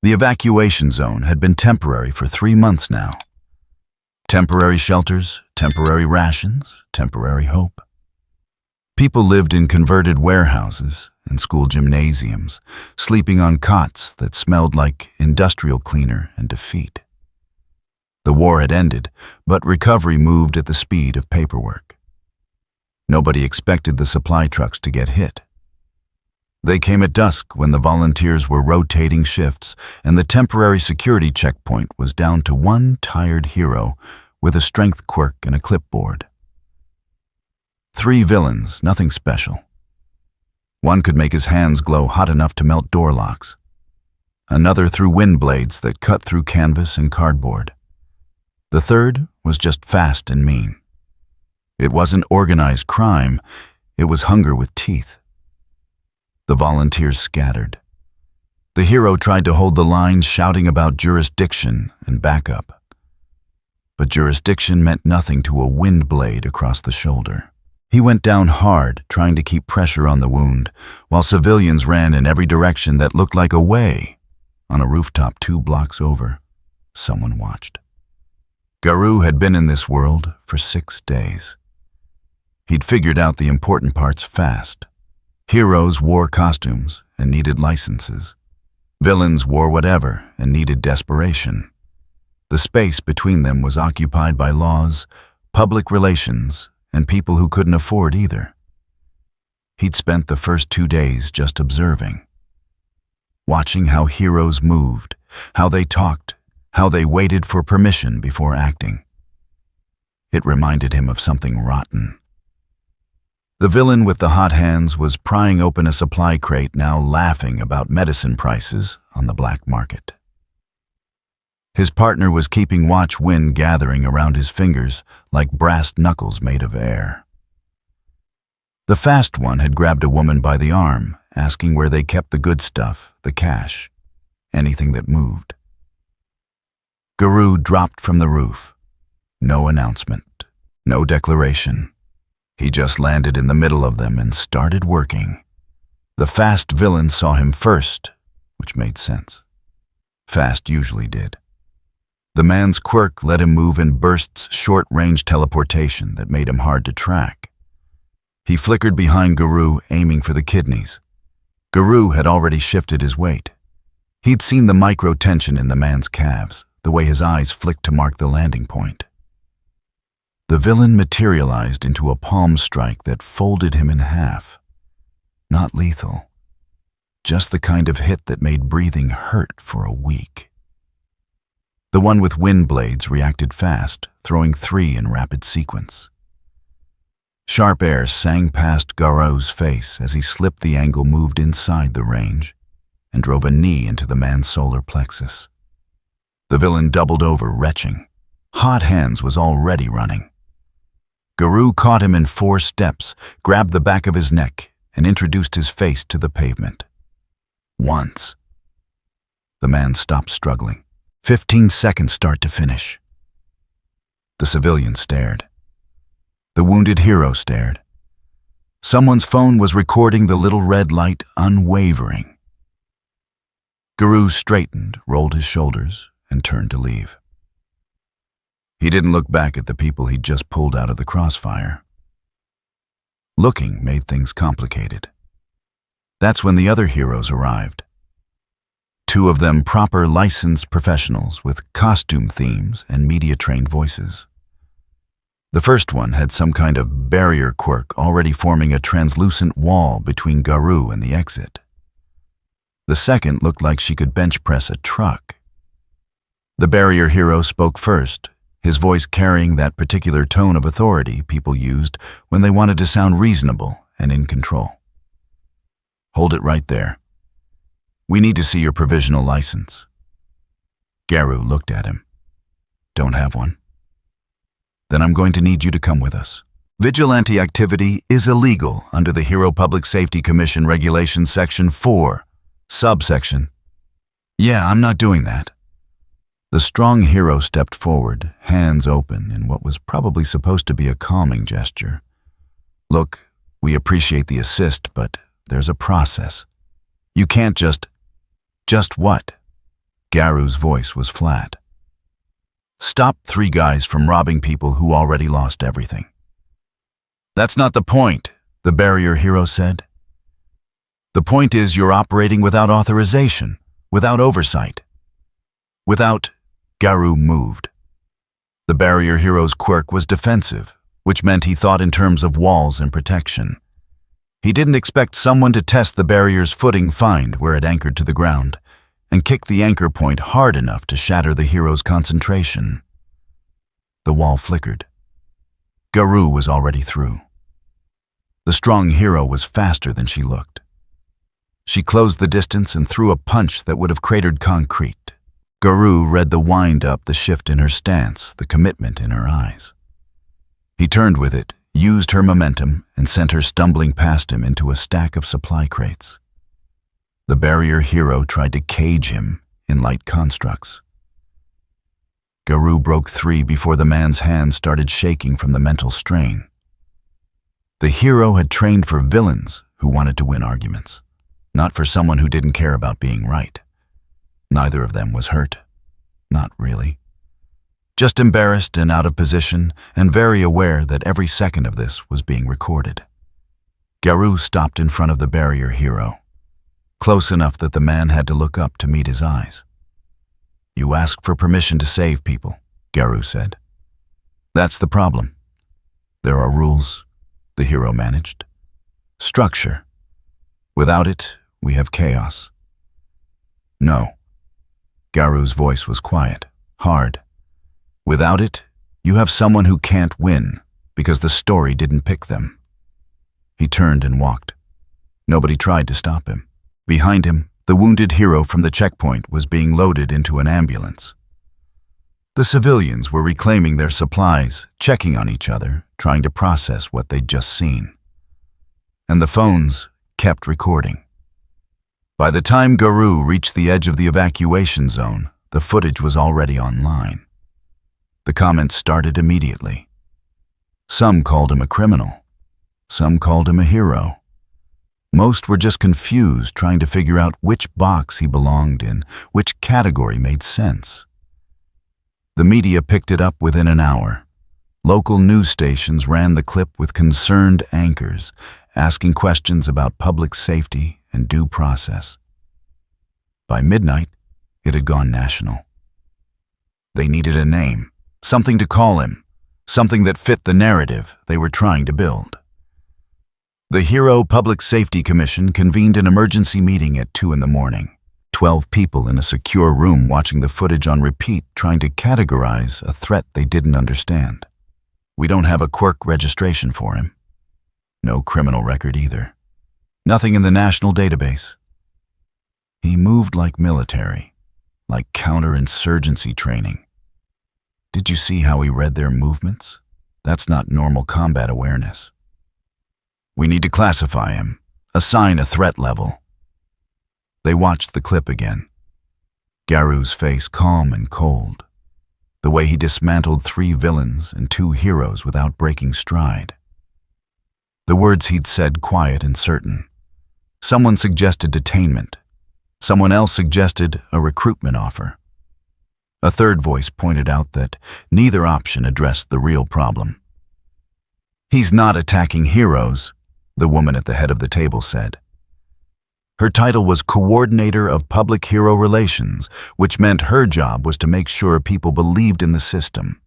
The evacuation zone had been temporary for 3 months now. Temporary shelters, temporary rations, temporary hope. People lived in converted warehouses and school gymnasiums, sleeping on cots that smelled like industrial cleaner and defeat. The war had ended, but recovery moved at the speed of paperwork. Nobody expected the supply trucks to get hit. They came at dusk when the volunteers were rotating shifts, and the temporary security checkpoint was down to one tired hero with a strength quirk and a clipboard. 3 villains, nothing special. One could make his hands glow hot enough to melt door locks. Another threw wind blades that cut through canvas and cardboard. The third was just fast and mean. It wasn't organized crime, it was hunger with teeth. The volunteers scattered. The hero tried to hold the line, shouting about jurisdiction and backup. But jurisdiction meant nothing to a wind blade across the shoulder. He went down hard, trying to keep pressure on the wound, while civilians ran in every direction that looked like a way. On a rooftop 2 blocks over, someone watched. Garou had been in this world for 6 days. He'd figured out the important parts fast. Heroes wore costumes and needed licenses. Villains wore whatever and needed desperation. The space between them was occupied by laws, public relations, and people who couldn't afford either. He'd spent the first 2 days just observing, watching how heroes moved, how they talked, how they waited for permission before acting. It reminded him of something rotten. The villain with the hot hands was prying open a supply crate, now laughing about medicine prices on the black market. His partner was keeping watch, wind gathering around his fingers like brass knuckles made of air. The fast one had grabbed a woman by the arm, asking where they kept the good stuff, the cash, anything that moved. Garou dropped from the roof. No announcement, no declaration. He just landed in the middle of them and started working. The fast villain saw him first, which made sense. Fast usually did. The man's quirk let him move in bursts, short-range teleportation that made him hard to track. He flickered behind Garou, aiming for the kidneys. Garou had already shifted his weight. He'd seen the micro-tension in the man's calves, the way his eyes flicked to mark the landing point. The villain materialized into a palm strike that folded him in half. Not lethal, just the kind of hit that made breathing hurt for a week. The one with wind blades reacted fast, throwing 3 in rapid sequence. Sharp air sang past Garou's face as he slipped the angle, moved inside the range, and drove a knee into the man's solar plexus. The villain doubled over, retching. Hot Hands was already running. Garou caught him in 4 steps, grabbed the back of his neck, and introduced his face to the pavement. Once. The man stopped struggling. 15 seconds start to finish. The civilian stared. The wounded hero stared. Someone's phone was recording the little red light, unwavering. Garou straightened, rolled his shoulders, and turned to leave. He didn't look back at the people he'd just pulled out of the crossfire. Looking made things complicated. That's when the other heroes arrived. 2 of them proper licensed professionals with costume themes and media-trained voices. The first one had some kind of barrier quirk already forming a translucent wall between Garou and the exit. The second looked like she could bench press a truck. The barrier hero spoke first, his voice carrying that particular tone of authority people used when they wanted to sound reasonable and in control. Hold it right there. We need to see your provisional license. Garou looked at him. Don't have one? Then I'm going to need you to come with us. Vigilante activity is illegal under the Hero Public Safety Commission Regulations Section 4, subsection. Yeah, I'm not doing that. The strong hero stepped forward, hands open in what was probably supposed to be a calming gesture. Look, we appreciate the assist, but there's a process. You can't just what? Garou's voice was flat. "Stop 3 guys from robbing people who already lost everything." "That's not the point," the barrier hero said. "The point is you're operating without authorization, without oversight. Without..." Garou moved. The barrier hero's quirk was defensive, which meant he thought in terms of walls and protection. He didn't expect someone to test the barrier's footing, find where it anchored to the ground, and kick the anchor point hard enough to shatter the hero's concentration. The wall flickered. Garou was already through. The strong hero was faster than she looked. She closed the distance and threw a punch that would have cratered concrete. Garou read the wind-up, the shift in her stance, the commitment in her eyes. He turned with it, used her momentum, and sent her stumbling past him into a stack of supply crates. The barrier hero tried to cage him in light constructs. Garou broke 3 before the man's hands started shaking from the mental strain. The hero had trained for villains who wanted to win arguments, not for someone who didn't care about being right. Neither of them was hurt. Not really. Just embarrassed and out of position, and very aware that every second of this was being recorded. Garou stopped in front of the barrier hero, close enough that the man had to look up to meet his eyes. "You asked for permission to save people," Garou said. "That's the problem. There are rules," the hero managed. "Structure. Without it, we have chaos." "No." Garou's voice was quiet, hard. "Without it, you have someone who can't win because the story didn't pick them." He turned and walked. Nobody tried to stop him. Behind him, the wounded hero from the checkpoint was being loaded into an ambulance. The civilians were reclaiming their supplies, checking on each other, trying to process what they'd just seen. And the phones kept recording. By the time Garou reached the edge of the evacuation zone, the footage was already online. The comments started immediately. Some called him a criminal. Some called him a hero. Most were just confused, trying to figure out which box he belonged in, which category made sense. The media picked it up within an hour. Local news stations ran the clip with concerned anchors, asking questions about public safety and due process. By midnight, it had gone national. They needed a name, something to call him, something that fit the narrative they were trying to build. The Hero Public Safety Commission convened an emergency meeting at 2 a.m. 12 people in a secure room watching the footage on repeat, trying to categorize a threat they didn't understand. "We don't have a quirk registration for him. No criminal record either. Nothing in the national database. He moved like military, like counterinsurgency training. Did you see how he read their movements? That's not normal combat awareness. We need to classify him, assign a threat level." They watched the clip again. Garou's face calm and cold, the way he dismantled 3 villains and 2 heroes without breaking stride. The words he'd said quiet and certain. Someone suggested detainment. Someone else suggested a recruitment offer. A third voice pointed out that neither option addressed the real problem. "He's not attacking heroes," the woman at the head of the table said. Her title was Coordinator of Public Hero Relations, which meant her job was to make sure people believed in the system.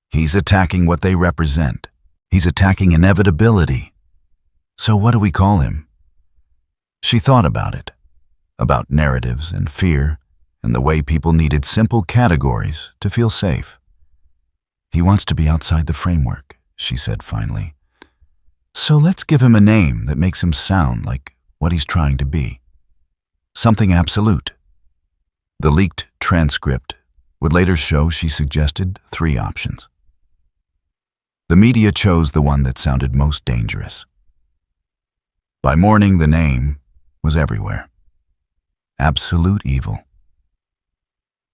"He's attacking what they represent. He's attacking inevitability. So what do we call him?" She thought about it, about narratives and fear, and the way people needed simple categories to feel safe. "He wants to be outside the framework," she said finally. "So let's give him a name that makes him sound like what he's trying to be. Something absolute." The leaked transcript would later show she suggested 3 options. The media chose the one that sounded most dangerous. By morning, the name was everywhere. Absolute evil.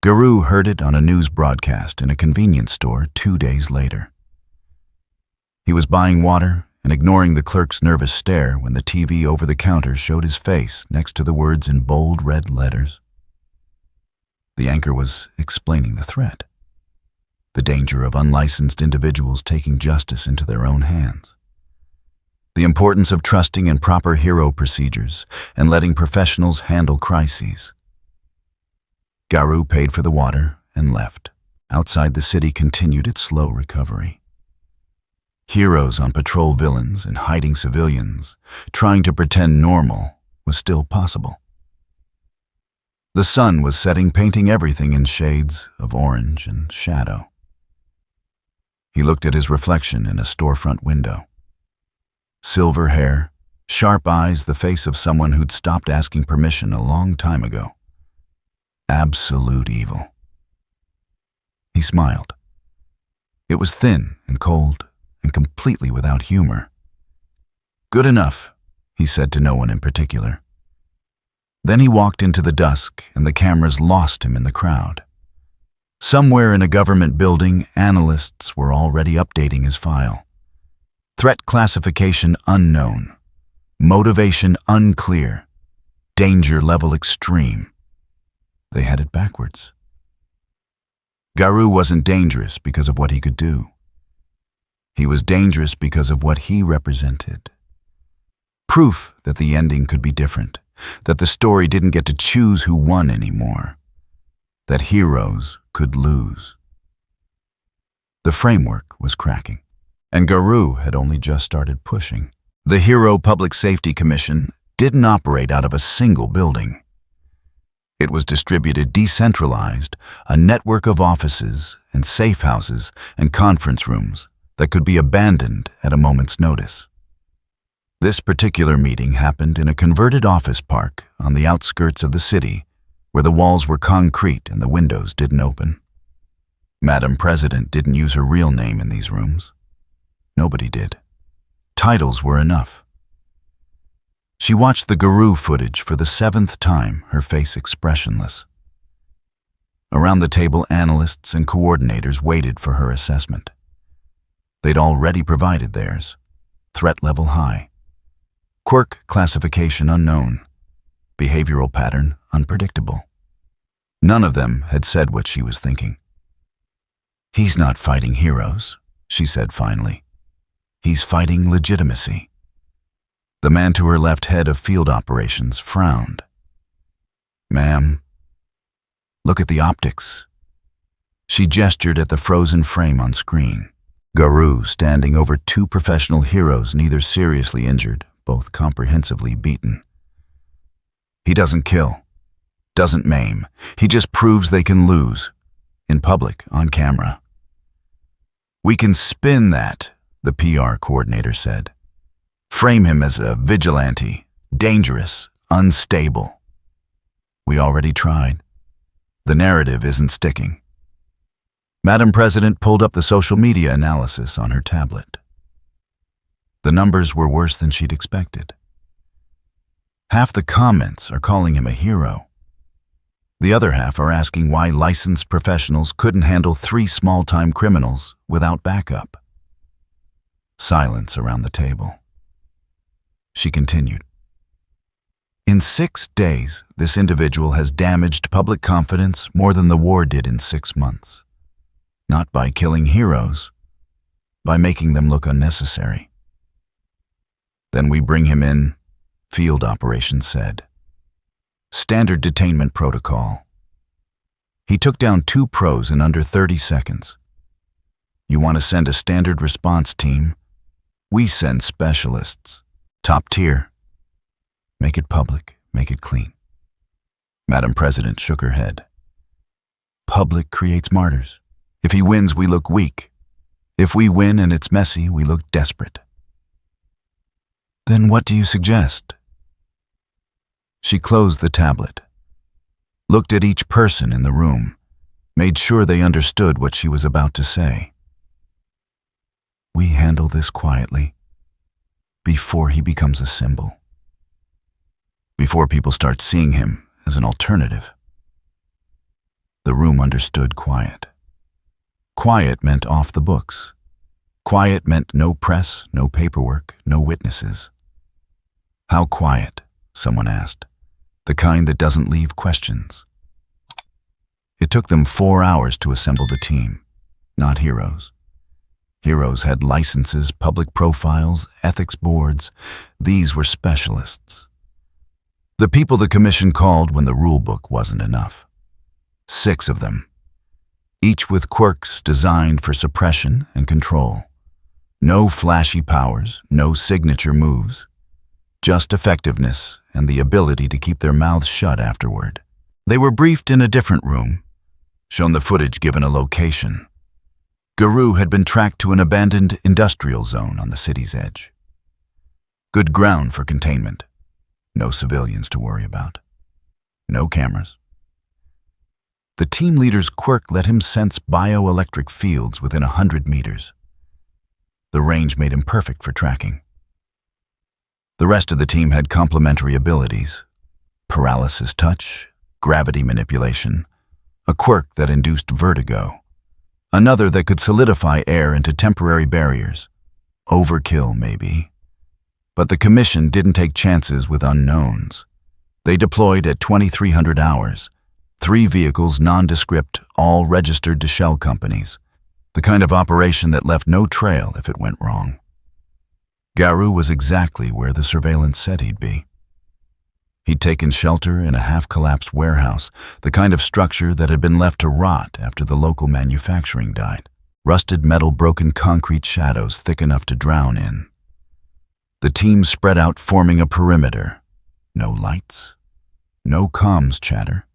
Garou heard it on a news broadcast in a convenience store 2 days later. He was buying water and ignoring the clerk's nervous stare when the TV over the counter showed his face next to the words in bold red letters. anchor was explaining the threat. The danger of unlicensed individuals taking justice into their own hands. The importance of trusting in proper hero procedures and letting professionals handle crises. Garou paid for the water and left. Outside the city continued its slow recovery. Heroes on patrol, villains and hiding civilians, trying to pretend normal was still possible. The sun was setting, painting everything in shades of orange and shadow. He looked at his reflection in a storefront window. Silver hair, sharp eyes, the face of someone who'd stopped asking permission a long time ago. Absolute evil. He smiled. It was thin and cold and completely without humor. "Good enough," he said to no one in particular. Then he walked into the dusk and the cameras lost him in the crowd. Somewhere in a government building, analysts were already updating his file. Threat classification unknown. Motivation unclear. Danger level extreme. They had it backwards. Garou wasn't dangerous because of what he could do. He was dangerous because of what he represented. Proof that the ending could be different, that the story didn't get to choose who won anymore, that heroes could lose. The framework was cracking, and Garou had only just started pushing. The Hero Public Safety Commission didn't operate out of a single building. It was distributed decentralized, a network of offices and safe houses and conference rooms that could be abandoned at a moment's notice. This particular meeting happened in a converted office park on the outskirts of the city, where the walls were concrete and the windows didn't open. Madam President didn't use her real name in these rooms. Nobody did. Titles were enough. She watched the Garou footage for the 7th time, her face expressionless. Around the table, analysts and coordinators waited for her assessment. They'd already provided theirs. Threat level high. Quirk classification unknown. Behavioral pattern unpredictable. None of them had said what she was thinking. "He's not fighting heroes," she said finally. "He's fighting legitimacy." The man to her left, head of field operations, frowned. "Ma'am, look at the optics." She gestured at the frozen frame on screen. Garou standing over 2 professional heroes, neither seriously injured, both comprehensively beaten. "He doesn't kill, doesn't maim. He just proves they can lose. In public, on camera." "We can spin that," the PR coordinator said. "Frame him as a vigilante, dangerous, unstable." "We already tried. The narrative isn't sticking." Madam President pulled up the social media analysis on her tablet. The numbers were worse than she'd expected. Half the comments are calling him a hero. The other half are asking why licensed professionals couldn't handle 3 small-time criminals without backup. Silence around the table. She continued. "In 6 days, this individual has damaged public confidence more than the war did in 6 months. Not by killing heroes, by making them look unnecessary." "Then we bring him in," field operations said. "Standard detainment protocol." He took down 2 pros in under 30 seconds. "You want to send a standard response team? We send specialists. Top tier. Make it public, make it clean." Madam President shook her head. "Public creates martyrs. If he wins, we look weak. If we win and it's messy, we look desperate." "Then what do you suggest?" She closed the tablet, looked at each person in the room, made sure they understood what she was about to say. "We handle this quietly, before he becomes a symbol. Before people start seeing him as an alternative." The room understood quiet. Quiet meant off the books. Quiet meant no press, no paperwork, no witnesses. "How quiet?" someone asked. "The kind that doesn't leave questions." It took them 4 hours to assemble the team, not heroes. Heroes had licenses, public profiles, ethics boards. These were specialists. The people the commission called when the rulebook wasn't enough. 6 of them, each with quirks designed for suppression and control. No flashy powers, no signature moves, just effectiveness and the ability to keep their mouths shut afterward. They were briefed in a different room, shown the footage given a location. Garou had been tracked to an abandoned industrial zone on the city's edge. Good ground for containment. No civilians to worry about. No cameras. The team leader's quirk let him sense bioelectric fields within 100 meters. The range made him perfect for tracking. The rest of the team had complementary abilities: paralysis touch, gravity manipulation, a quirk that induced vertigo, another that could solidify air into temporary barriers. Overkill, maybe. But the commission didn't take chances with unknowns. They deployed at 2300 hours, 3 vehicles nondescript, all registered to shell companies. The kind of operation that left no trail if it went wrong. Garou was exactly where the surveillance said he'd be. He'd taken shelter in a half-collapsed warehouse, the kind of structure that had been left to rot after the local manufacturing died. Rusted metal, broken concrete shadows thick enough to drown in. The team spread out, forming a perimeter. No lights, no comms chatter,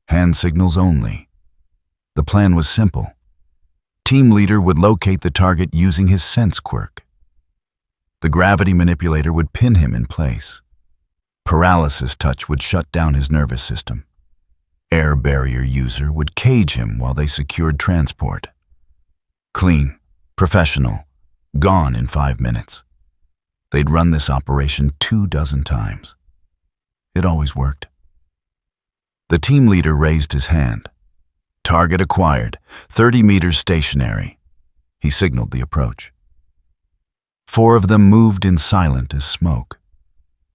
hand signals only. The plan was simple. Team leader would locate the target using his sense quirk. The gravity manipulator would pin him in place. Paralysis touch would shut down his nervous system. Air barrier user would cage him while they secured transport. Clean, professional, gone in 5 minutes. They'd run this operation 24 times. It always worked. The team leader raised his hand. Target acquired, 30 meters stationary. He signaled the approach. 4 of them moved in silent as smoke.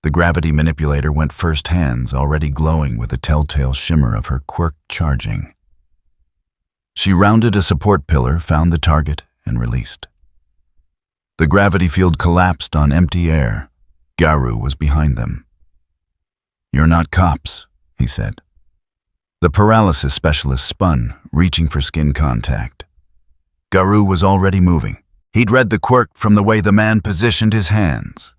The gravity manipulator went first, hands already glowing with the telltale shimmer of her quirk charging. She rounded a support pillar, found the target, and released. The gravity field collapsed on empty air. Garou was behind them. "You're not cops," he said. The paralysis specialist spun, reaching for skin contact. Garou was already moving. He'd read the quirk from the way the man positioned his hands.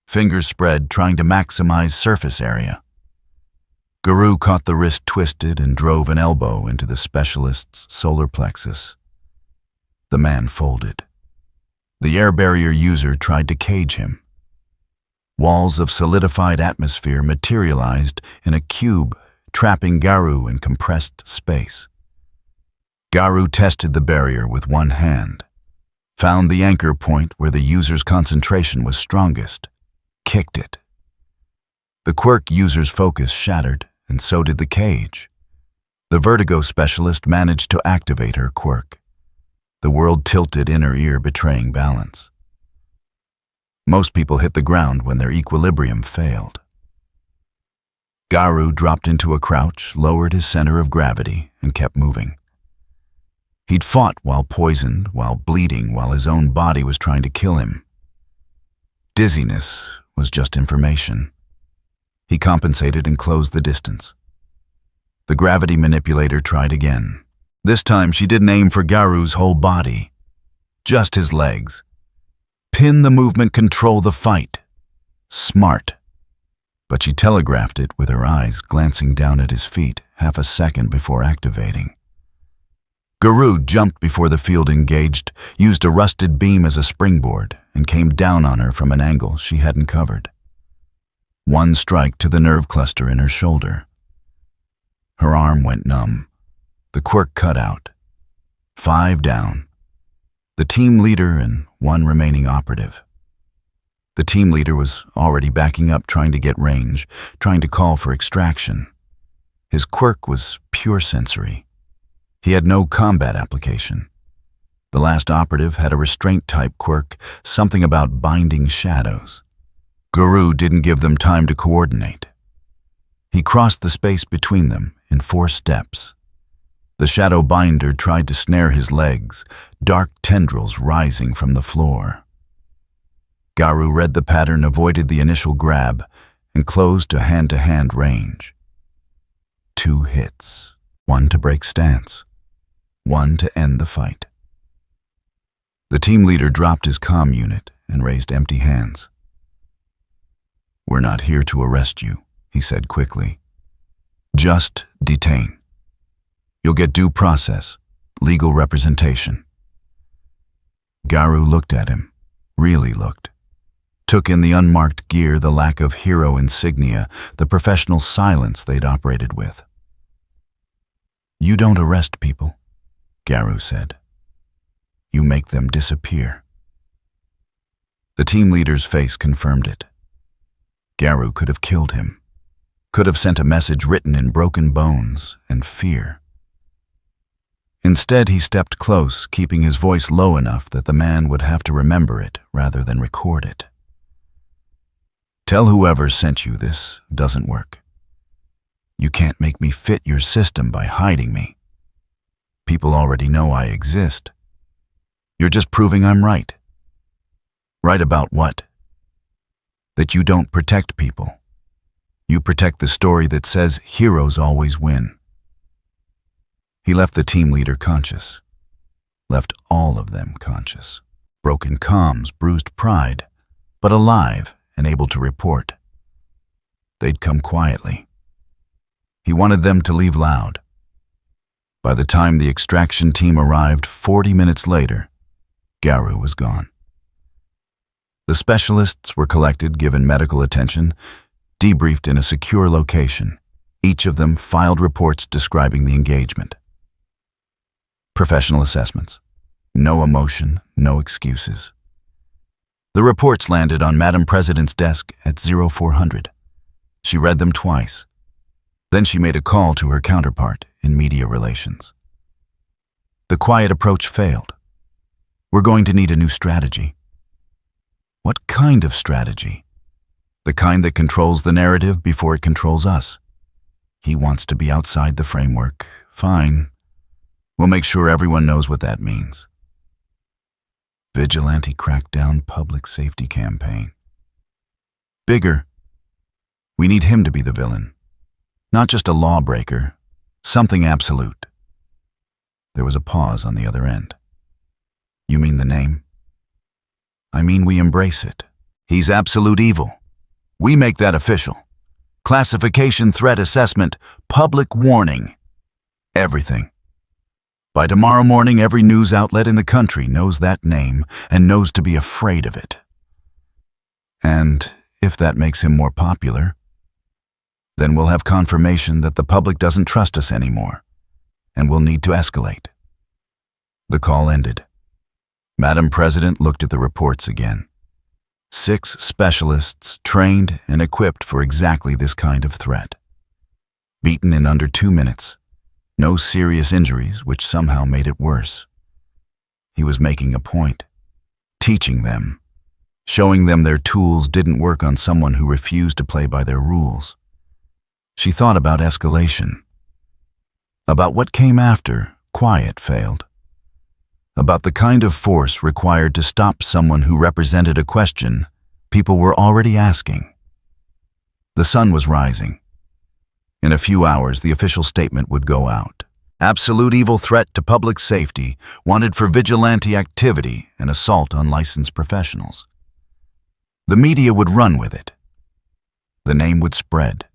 Fingers spread, trying to maximize surface area. Garou caught the wrist twisted and drove an elbow into the specialist's solar plexus. The man folded. The air barrier user tried to cage him. Walls of solidified atmosphere materialized in a cube, trapping Garou in compressed space. Garou tested the barrier with one hand, found the anchor point where the user's concentration was strongest, kicked it. The quirk user's focus shattered, and so did the cage. The vertigo specialist managed to activate her quirk. The world tilted, inner ear betraying balance. Most people hit the ground when their equilibrium failed. Garou dropped into a crouch, lowered his center of gravity, and kept moving. He'd fought while poisoned, while bleeding, while his own body was trying to kill him. Dizziness was just information. He compensated and closed the distance. The gravity manipulator tried again. This time she didn't aim for Garou's whole body, just his legs. Pin the movement, control the fight. Smart. But she telegraphed it with her eyes glancing down at his feet half a second before activating. Garou jumped before the field engaged, used a rusted beam as a springboard, and came down on her from an angle she hadn't covered. One strike to the nerve cluster in her shoulder. Her arm went numb. The quirk cut out. 5 down. The team leader and 1 remaining operative. The team leader was already backing up, trying to get range, trying to call for extraction. His quirk was pure sensory. He had no combat application. The last operative had a restraint-type quirk, something about binding shadows. Garou didn't give them time to coordinate. He crossed the space between them in 4 steps. The shadow binder tried to snare his legs, dark tendrils rising from the floor. Garou read the pattern, avoided the initial grab, and closed to hand-to-hand range. 2 hits, 1 to break stance, 1 to end the fight. The team leader dropped his comm unit and raised empty hands. "We're not here to arrest you," he said quickly. "Just detain. You'll get due process, legal representation." Garou looked at him, really looked. Took in the unmarked gear, the lack of hero insignia, the professional silence they'd operated with. "You don't arrest people," Garou said. "You make them disappear." The team leader's face confirmed it. Garou could have killed him, could have sent a message written in broken bones and fear. Instead, he stepped close, keeping his voice low enough that the man would have to remember it rather than record it. "Tell whoever sent you this doesn't work. You can't make me fit your system by hiding me. People already know I exist. You're just proving I'm right." "Right about what?" "That you don't protect people. You protect the story that says heroes always win." He left the team leader conscious. Left all of them conscious. Broken comms, bruised pride, but alive and able to report. They'd come quietly. He wanted them to leave loud. By the time the extraction team arrived 40 minutes later, Garou was gone. The specialists were collected, given medical attention, debriefed in a secure location. Each of them filed reports describing the engagement. Professional assessments. No emotion, no excuses. The reports landed on Madam President's desk at 0400. She read them twice. Then she made a call to her counterpart in media relations. The quiet approach failed. "We're going to need a new strategy." "What kind of strategy?" "The kind that controls the narrative before it controls us." "He wants to be outside the framework. Fine. We'll make sure everyone knows what that means." Vigilante crackdown public safety campaign. Bigger. We need him to be the villain. Not just a lawbreaker, something absolute. There was a pause on the other end. "You mean the name?" "I mean we embrace it. He's absolute evil. We make that official. Classification, threat assessment, public warning. Everything. By tomorrow morning, every news outlet in the country knows that name and knows to be afraid of it. And if that makes him more popular, then we'll have confirmation that the public doesn't trust us anymore, and we'll need to escalate." The call ended. Madam President looked at the reports again. 6 specialists trained and equipped for exactly this kind of threat. Beaten in under 2 minutes. No serious injuries, which somehow made it worse. He was making a point. Teaching them. Showing them their tools didn't work on someone who refused to play by their rules. She thought about escalation. About what came after quiet failed. About the kind of force required to stop someone who represented a question people were already asking. The sun was rising. In a few hours, the official statement would go out. Absolute evil threat to public safety, wanted for vigilante activity and assault on licensed professionals. The media would run with it. The name would spread.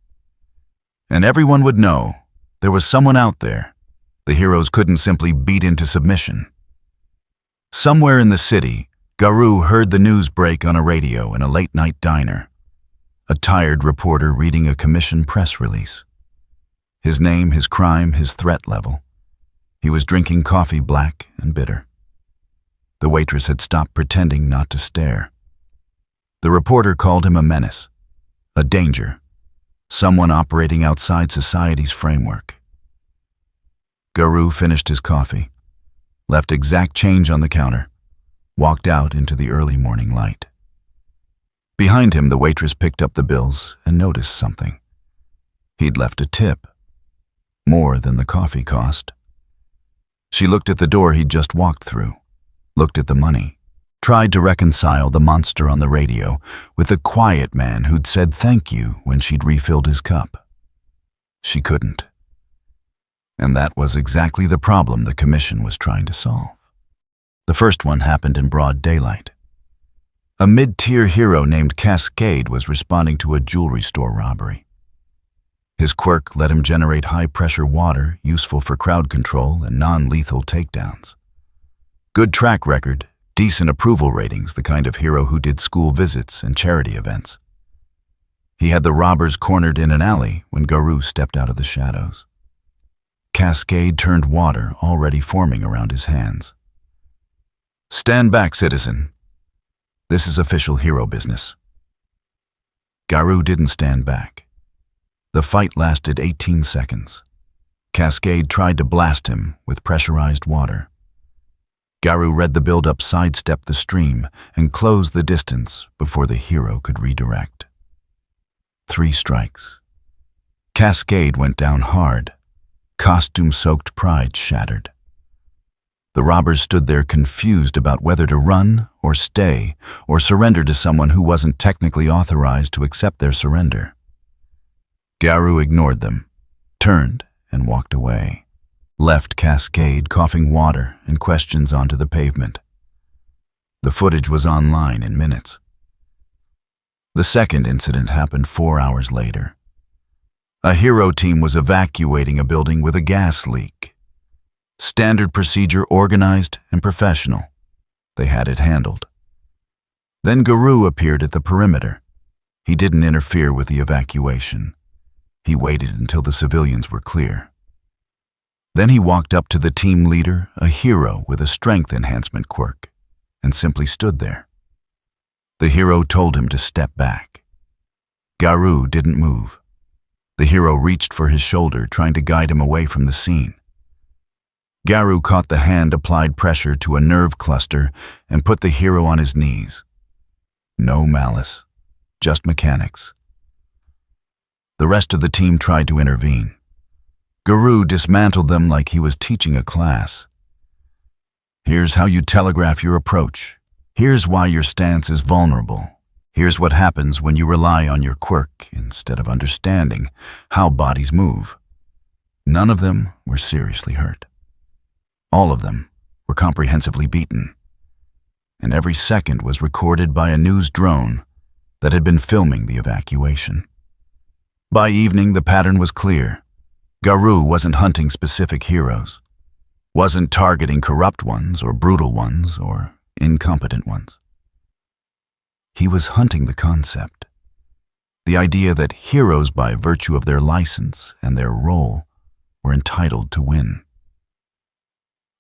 And everyone would know there was someone out there the heroes couldn't simply beat into submission. Somewhere in the city, Garou heard the news break on a radio in a late-night diner. A tired reporter reading a commissioned press release. His name, his crime, his threat level. He was drinking coffee, black and bitter. The waitress had stopped pretending not to stare. The reporter called him a menace, a danger, someone operating outside society's framework. Garou finished his coffee, left exact change on the counter, walked out into the early morning light. Behind him, the waitress picked up the bills and noticed something. He'd left a tip. More than the coffee cost. She looked at the door he'd just walked through, looked at the money, tried to reconcile the monster on the radio with the quiet man who'd said thank you when she'd refilled his cup. She couldn't. And that was exactly the problem the commission was trying to solve. The first one happened in broad daylight. A mid-tier hero named Cascade was responding to a jewelry store robbery. His quirk let him generate high-pressure water useful for crowd control and non-lethal takedowns. Good track record, decent approval ratings, the kind of hero who did school visits and charity events. He had the robbers cornered in an alley when Garou stepped out of the shadows. Cascade turned water already forming around his hands. "Stand back, citizen. This is official hero business." Garou didn't stand back. The fight lasted 18 seconds. Cascade tried to blast him with pressurized water. Garou read the build-up, sidestepped the stream, and closed the distance before the hero could redirect. 3 strikes. Cascade went down hard. Costume-soaked pride shattered. The robbers stood there confused about whether to run or stay or surrender to someone who wasn't technically authorized to accept their surrender. Garou ignored them, turned, and walked away, left Cascade coughing water and questions onto the pavement. The footage was online in minutes. The second incident happened 4 hours later. A hero team was evacuating a building with a gas leak. Standard procedure, organized and professional. They had it handled. Then Garou appeared at the perimeter. He didn't interfere with the evacuation. He waited until the civilians were clear. Then he walked up to the team leader, a hero with a strength enhancement quirk, and simply stood there. The hero told him to step back. Garou didn't move. The hero reached for his shoulder, trying to guide him away from the scene. Garou caught the hand, applied pressure to a nerve cluster, and put the hero on his knees. No malice, just mechanics. The rest of the team tried to intervene. Garou dismantled them like he was teaching a class. "Here's how you telegraph your approach. Here's why your stance is vulnerable. Here's what happens when you rely on your quirk instead of understanding how bodies move." None of them were seriously hurt. All of them were comprehensively beaten. And every second was recorded by a news drone that had been filming the evacuation. By evening, the pattern was clear. Garou wasn't hunting specific heroes, wasn't targeting corrupt ones or brutal ones or incompetent ones. He was hunting the concept, the idea that heroes, by virtue of their license and their role, were entitled to win.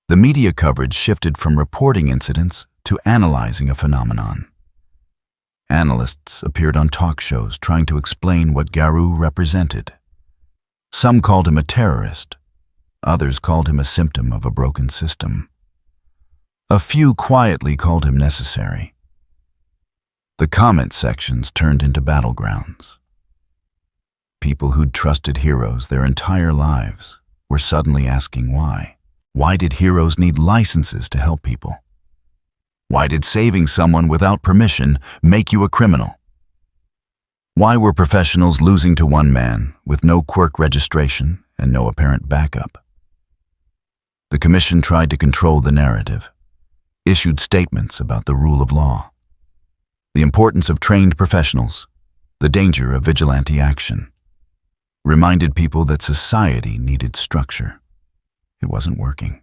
The media coverage shifted from reporting incidents to analyzing a phenomenon. Analysts appeared on talk shows trying to explain what Garou represented. Some called him a terrorist. Others called him a symptom of a broken system. A few quietly called him necessary. The comment sections turned into battlegrounds. People who'd trusted heroes their entire lives were suddenly asking why. Why did heroes need licenses to help people? Why did saving someone without permission make you a criminal? Why were professionals losing to one man with no quirk registration and no apparent backup? The commission tried to control the narrative, issued statements about the rule of law, the importance of trained professionals, the danger of vigilante action, reminded people that society needed structure. It wasn't working.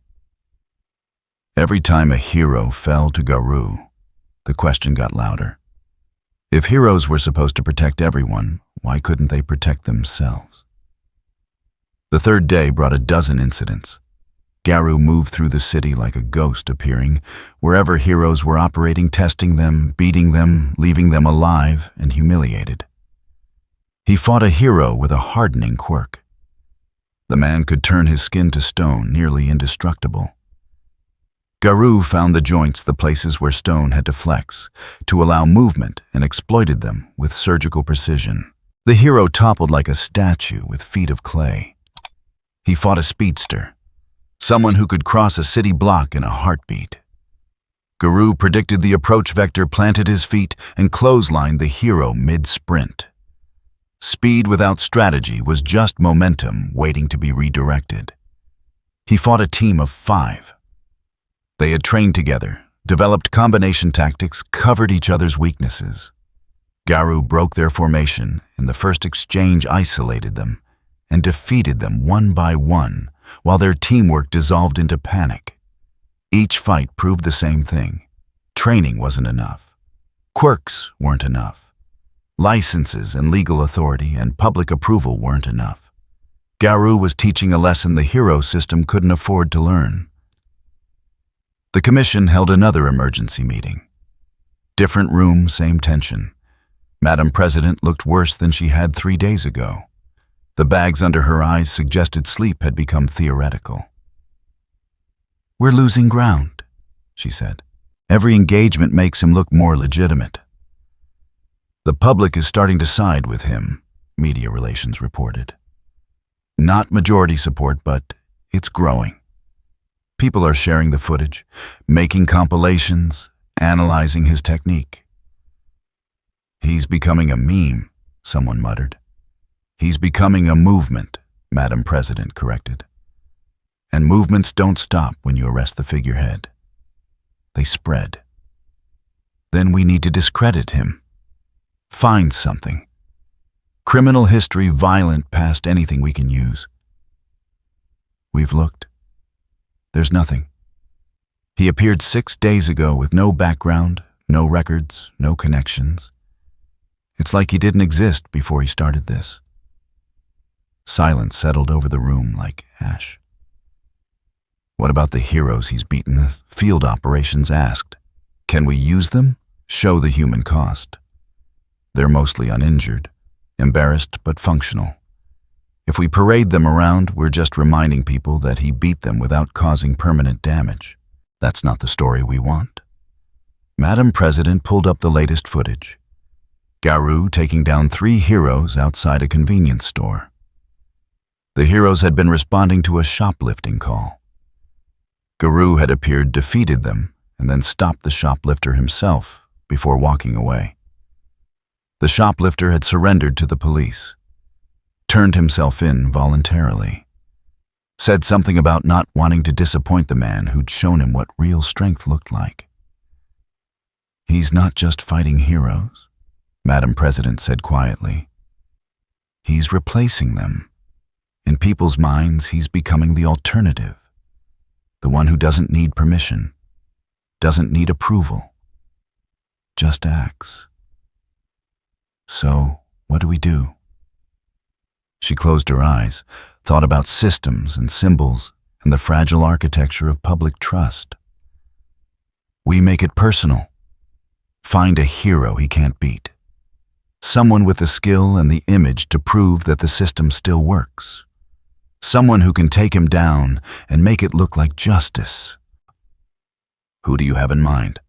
Every time a hero fell to Garou, the question got louder. If heroes were supposed to protect everyone, why couldn't they protect themselves? The third day brought a dozen incidents. Garou moved through the city like a ghost, appearing wherever heroes were operating, testing them, beating them, leaving them alive and humiliated. He fought a hero with a hardening quirk. The man could turn his skin to stone, nearly indestructible. Garou found the joints, the places where stone had to flex, to allow movement, and exploited them with surgical precision. The hero toppled like a statue with feet of clay. He fought a speedster, Someone who could cross a city block in a heartbeat. Garou predicted the approach vector, planted his feet, and clotheslined the hero mid-sprint. Speed without strategy was just momentum waiting to be redirected. He fought a team of 5. They had trained together, developed combination tactics, covered each other's weaknesses. Garou broke their formation, and the first exchange isolated them and defeated them one by one, while their teamwork dissolved into panic. Each fight proved the same thing. Training wasn't enough. Quirks weren't enough. Licenses and legal authority and public approval weren't enough. Garou was teaching a lesson the hero system couldn't afford to learn. The commission held another emergency meeting. Different room, same tension. Madam President looked worse than she had 3 days ago. The bags under her eyes suggested sleep had become theoretical. "We're losing ground," she said. "Every engagement makes him look more legitimate." "The public is starting to side with him," media relations reported. "Not majority support, but it's growing. People are sharing the footage, making compilations, analyzing his technique." "He's becoming a meme," someone muttered. "He's becoming a movement," Madam President corrected. "And movements don't stop when you arrest the figurehead. They spread. Then we need to discredit him. Find something. Criminal history violent past anything we can use." "We've looked. There's nothing. He appeared 6 days ago with no background, no records, no connections. It's like he didn't exist before he started this." Silence settled over the room like ash. "What about the heroes he's beaten?" The field operations asked. "Can we use them? Show the human cost." "They're mostly uninjured, embarrassed but functional. If we parade them around, we're just reminding people that he beat them without causing permanent damage. That's not the story we want." Madam President pulled up the latest footage. Garou taking down 3 heroes outside a convenience store. The heroes had been responding to a shoplifting call. Garou had appeared, defeated them, and then stopped the shoplifter himself before walking away. The shoplifter had surrendered to the police, turned himself in voluntarily, said something about not wanting to disappoint the man who'd shown him what real strength looked like. "He's not just fighting heroes," Madam President said quietly. "He's replacing them. In people's minds, he's becoming the alternative. The one who doesn't need permission, doesn't need approval, just acts. So, what do we do?" She closed her eyes, thought about systems and symbols and the fragile architecture of public trust. "We make it personal. Find a hero he can't beat. Someone with the skill and the image to prove that the system still works. Someone who can take him down and make it look like justice." "Who do you have in mind?"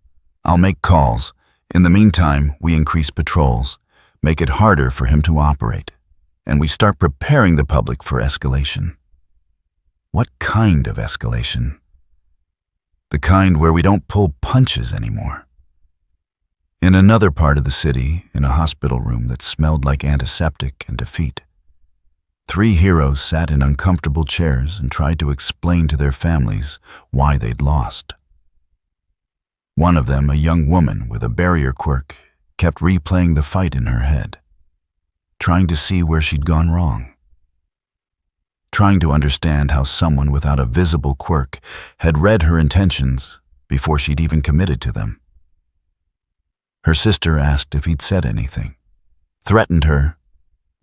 "I'll make calls. In the meantime, we increase patrols, make it harder for him to operate, and we start preparing the public for escalation." "What kind of escalation?" "The kind where we don't pull punches anymore." In another part of the city, in a hospital room that smelled like antiseptic and defeat, 3 heroes sat in uncomfortable chairs and tried to explain to their families why they'd lost. One of them, a young woman with a barrier quirk, kept replaying the fight in her head, trying to see where she'd gone wrong, trying to understand how someone without a visible quirk had read her intentions before she'd even committed to them. Her sister asked if he'd said anything, threatened her,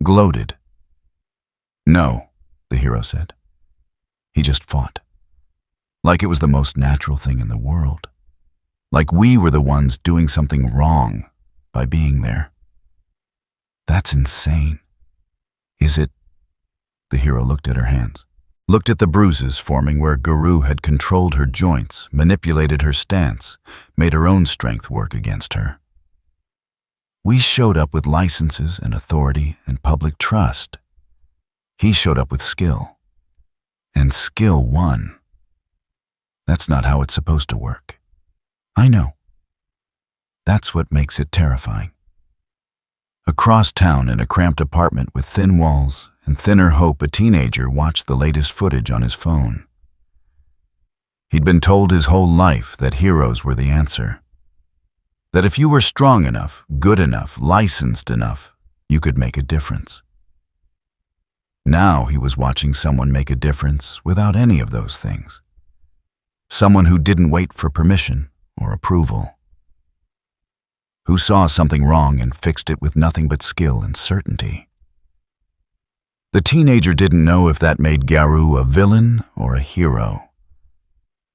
gloated. "No," the hero said. "He just fought. Like it was the most natural thing in the world. Like we were the ones doing something wrong by being there." "That's insane." "Is it?" The hero looked at her hands, looked at the bruises forming where Garou had controlled her joints, manipulated her stance, made her own strength work against her. "We showed up with licenses and authority and public trust. He showed up with skill. And skill won. That's not how it's supposed to work. I know. That's what makes it terrifying. Across town in a cramped apartment with thin walls and thinner hope, a teenager watched the latest footage on his phone. He'd been told his whole life that heroes were the answer. That if you were strong enough, good enough, licensed enough, you could make a difference. Now he was watching someone make a difference without any of those things. Someone who didn't wait for permission or approval. Who saw something wrong and fixed it with nothing but skill and certainty. The teenager didn't know if that made Garou a villain or a hero,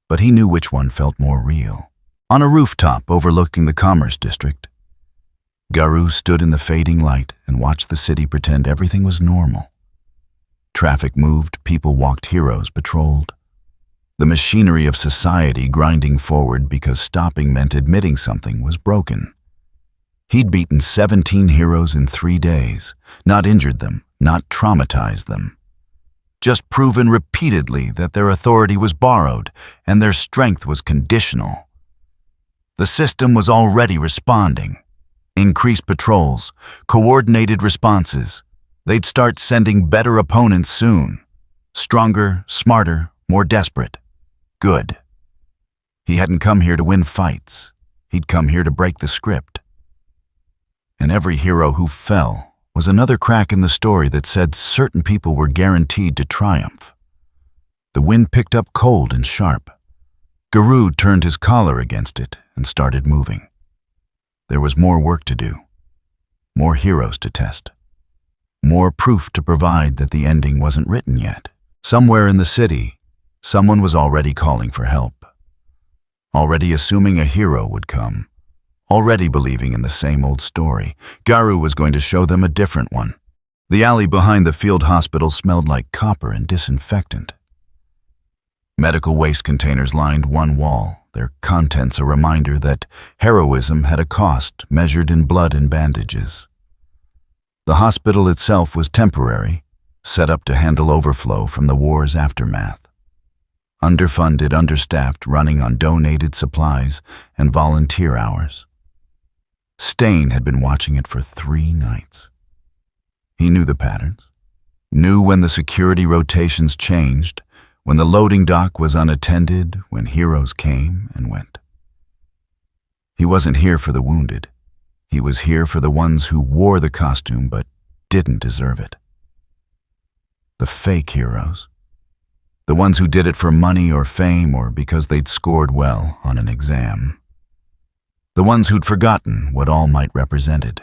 but he knew which one felt more real. On a rooftop overlooking the commerce district, Garou stood in the fading light and watched the city pretend everything was normal. Traffic moved, people walked, heroes patrolled. The machinery of society grinding forward because stopping meant admitting something was broken. He'd beaten 17 heroes in 3 days, not injured them, not traumatized them. Just proven repeatedly that their authority was borrowed and their strength was conditional. The system was already responding. Increased patrols, coordinated responses. They'd start sending better opponents soon. Stronger, smarter, more desperate. Good. He hadn't come here to win fights. He'd come here to break the script. And every hero who fell was another crack in the story that said certain people were guaranteed to triumph. The wind picked up cold and sharp. Garou turned his collar against it and started moving. There was more work to do, more heroes to test, more proof to provide that the ending wasn't written yet. Somewhere in the city, someone was already calling for help, already assuming a hero would come, already believing in the same old story. Garou was going to show them a different one. The alley behind the field hospital smelled like copper and disinfectant. Medical waste containers lined one wall, their contents a reminder that heroism had a cost measured in blood and bandages. The hospital itself was temporary, set up to handle overflow from the war's aftermath. Underfunded, understaffed, running on donated supplies and volunteer hours. Stain had been watching it for 3 nights. He knew the patterns, knew when the security rotations changed, when the loading dock was unattended, when heroes came and went. He wasn't here for the wounded. He was here for the ones who wore the costume but didn't deserve it. The fake heroes. The ones who did it for money or fame or because they'd scored well on an exam. The ones who'd forgotten what All Might represented.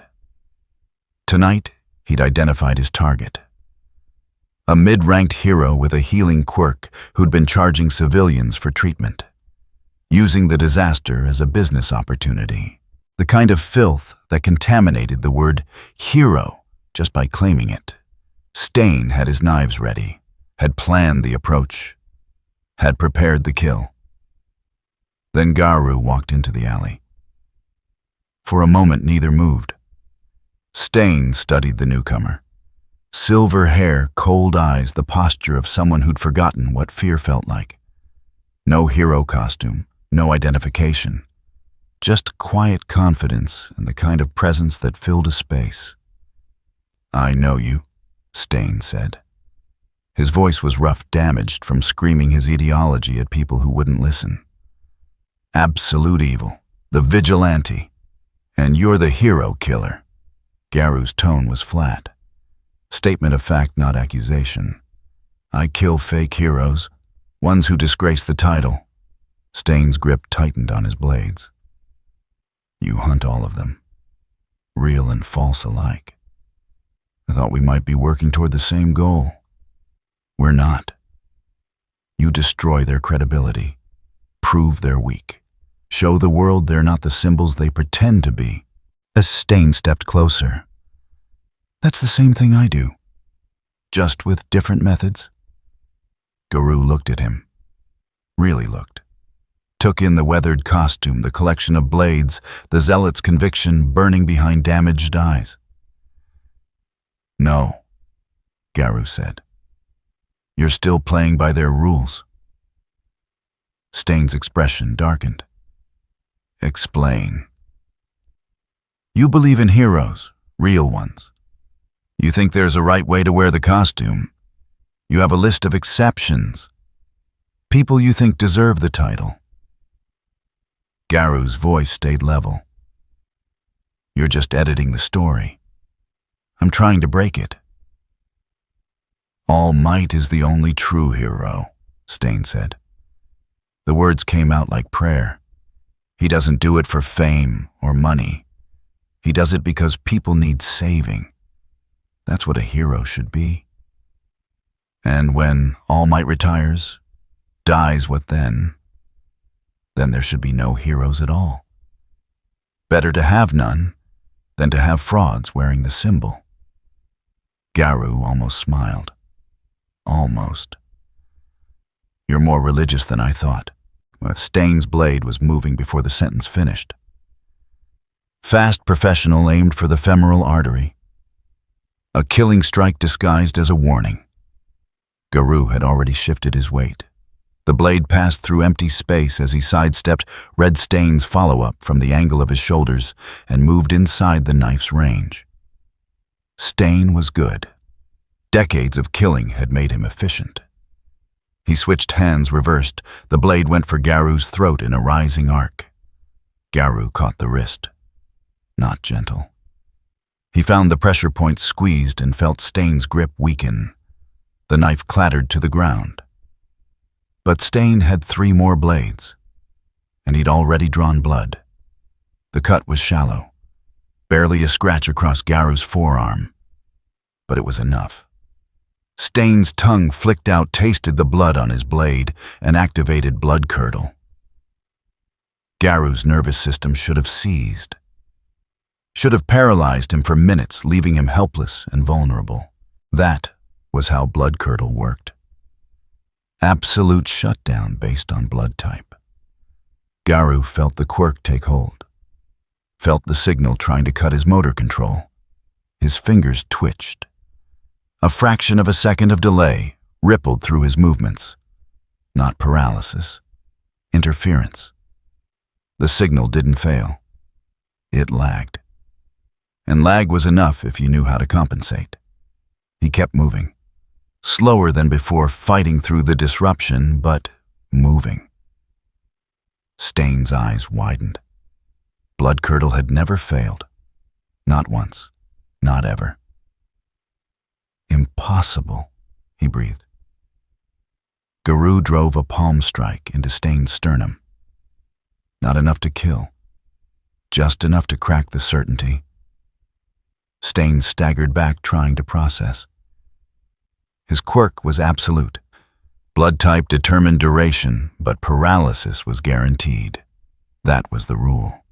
Tonight, he'd identified his target. A mid-ranked hero with a healing quirk who'd been charging civilians for treatment, using the disaster as a business opportunity. The kind of filth that contaminated the word hero just by claiming it. Stain had his knives ready, had planned the approach, had prepared the kill. Then Garou walked into the alley. For a moment, neither moved. Stain studied the newcomer. Silver hair, cold eyes, the posture of someone who'd forgotten what fear felt like. No hero costume, no identification. Just quiet confidence and the kind of presence that filled a space. "I know you," Stain said. His voice was rough, damaged from screaming his ideology at people who wouldn't listen. "Absolute evil, the vigilante, and you're the hero killer." Garou's tone was flat. Statement of fact, not accusation. "I kill fake heroes, ones who disgrace the title." Stain's grip tightened on his blades. "You hunt all of them, real and false alike. I thought we might be working toward the same goal. We're not. You destroy their credibility, prove they're weak, show the world they're not the symbols they pretend to be." As Stain stepped closer, "That's the same thing I do, just with different methods." Garou looked at him, really looked. Took in the weathered costume, the collection of blades, the zealot's conviction burning behind damaged eyes. "No," Garou said. "You're still playing by their rules." Stain's expression darkened. Explain. You believe in heroes, real ones. You think there's a right way to wear the costume. You have a list of exceptions. People you think deserve the title. Garou's voice stayed level. You're just editing the story. I'm trying to break it. All Might is the only true hero, Stain said. The words came out like prayer. He doesn't do it for fame or money. He does it because people need saving. That's what a hero should be. And when All Might retires, dies, what then? Then there should be no heroes at all. Better to have none than to have frauds wearing the symbol. Garou almost smiled. Almost. You're more religious than I thought. Stain's blade was moving before the sentence finished. Fast professional aimed for the femoral artery. A killing strike disguised as a warning. Garou had already shifted his weight. The blade passed through empty space as he sidestepped Red Stain's follow-up from the angle of his shoulders and moved inside the knife's range. Stain was good. Decades of killing had made him efficient. He switched hands reversed. The blade went for Garou's throat in a rising arc. Garou caught the wrist. Not gentle. He found the pressure point squeezed and felt Stain's grip weaken. The knife clattered to the ground. But Stain had 3 more blades, and he'd already drawn blood. The cut was shallow, barely a scratch across Garou's forearm, but it was enough. Stain's tongue flicked out, tasted the blood on his blade, and activated blood curdle. Garou's nervous system should have seized. Should have paralyzed him for minutes, leaving him helpless and vulnerable. That was how blood curdle worked. Absolute shutdown based on blood type. Garou felt the quirk take hold. Felt the signal trying to cut his motor control. His fingers twitched. A fraction of a second of delay rippled through his movements. Not paralysis. Interference. The signal didn't fail. It lagged. And lag was enough if you knew how to compensate. He kept moving. Slower than before, fighting through the disruption, but moving. Stain's eyes widened. Blood curdle had never failed. Not once. Not ever. Impossible, he breathed. Garou drove a palm strike into Stain's sternum. Not enough to kill. Just enough to crack the certainty. Stain staggered back, trying to process. His quirk was absolute. Blood type determined duration, but paralysis was guaranteed. That was the rule.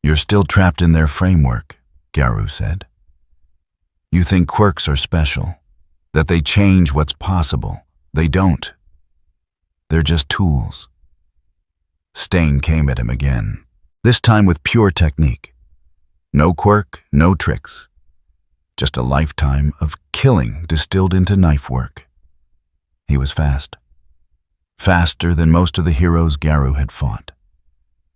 You're still trapped in their framework, Garou said. You think quirks are special, that they change what's possible. They don't. They're just tools. Stain came at him again, this time with pure technique. No quirk, no tricks. Just a lifetime of killing distilled into knife work. He was fast. Faster than most of the heroes Garou had fought.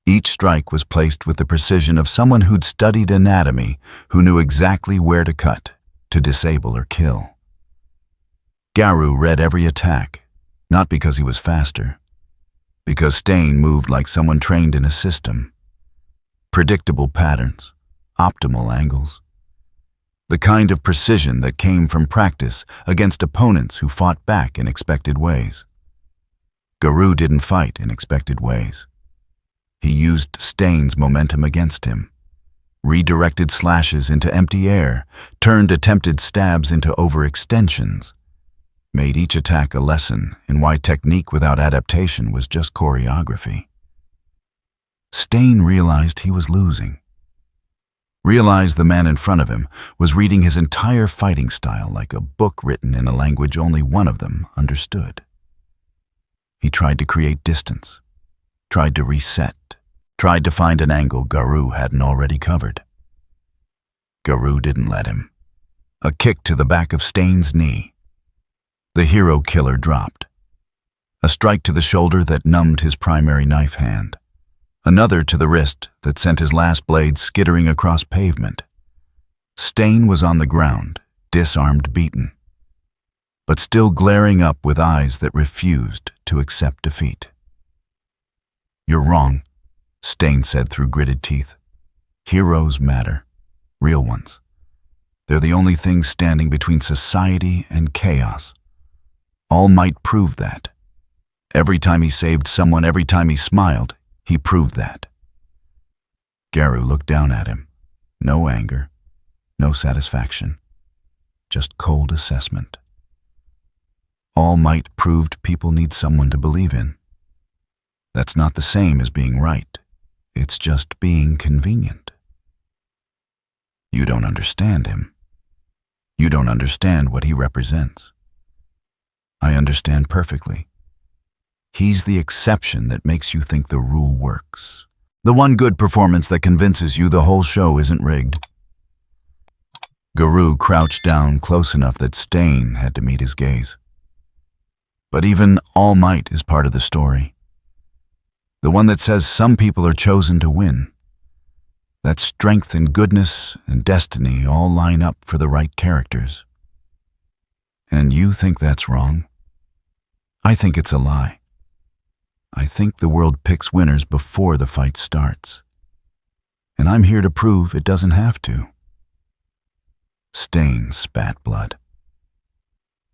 Each strike was placed with the precision of someone who'd studied anatomy, who knew exactly where to cut, to disable or kill. Garou read every attack, not because he was faster, because Stain moved like someone trained in a system. Predictable patterns, optimal angles. The kind of precision that came from practice against opponents who fought back in expected ways. Garou didn't fight in expected ways. He used Stain's momentum against him, redirected slashes into empty air, turned attempted stabs into overextensions, made each attack a lesson in why technique without adaptation was just choreography. Stain realized he was losing. Realized the man in front of him was reading his entire fighting style like a book written in a language only one of them understood. He tried to create distance, tried to reset, tried to find an angle Garou hadn't already covered. Garou didn't let him. A kick to the back of Stain's knee. The hero killer dropped. A strike to the shoulder that numbed his primary knife hand. Another to the wrist that sent his last blade skittering across pavement. Stain was on the ground, disarmed, beaten, but still glaring up with eyes that refused to accept defeat. "You're wrong," Stain said through gritted teeth. "Heroes matter. Real ones. They're the only thing standing between society and chaos. All Might proved that. Every time he saved someone, every time he smiled, he proved that." Garou looked down at him. No anger, no satisfaction, just cold assessment. All Might proved people need someone to believe in. That's not the same as being right. It's just being convenient. You don't understand him. You don't understand what he represents. I understand perfectly. He's the exception that makes you think the rule works. The one good performance that convinces you the whole show isn't rigged. Garou crouched down close enough that Stain had to meet his gaze. But even All Might is part of the story. The one that says some people are chosen to win. That strength and goodness and destiny all line up for the right characters. And you think that's wrong? I think it's a lie. I think the world picks winners before the fight starts. And I'm here to prove it doesn't have to. Stain spat blood.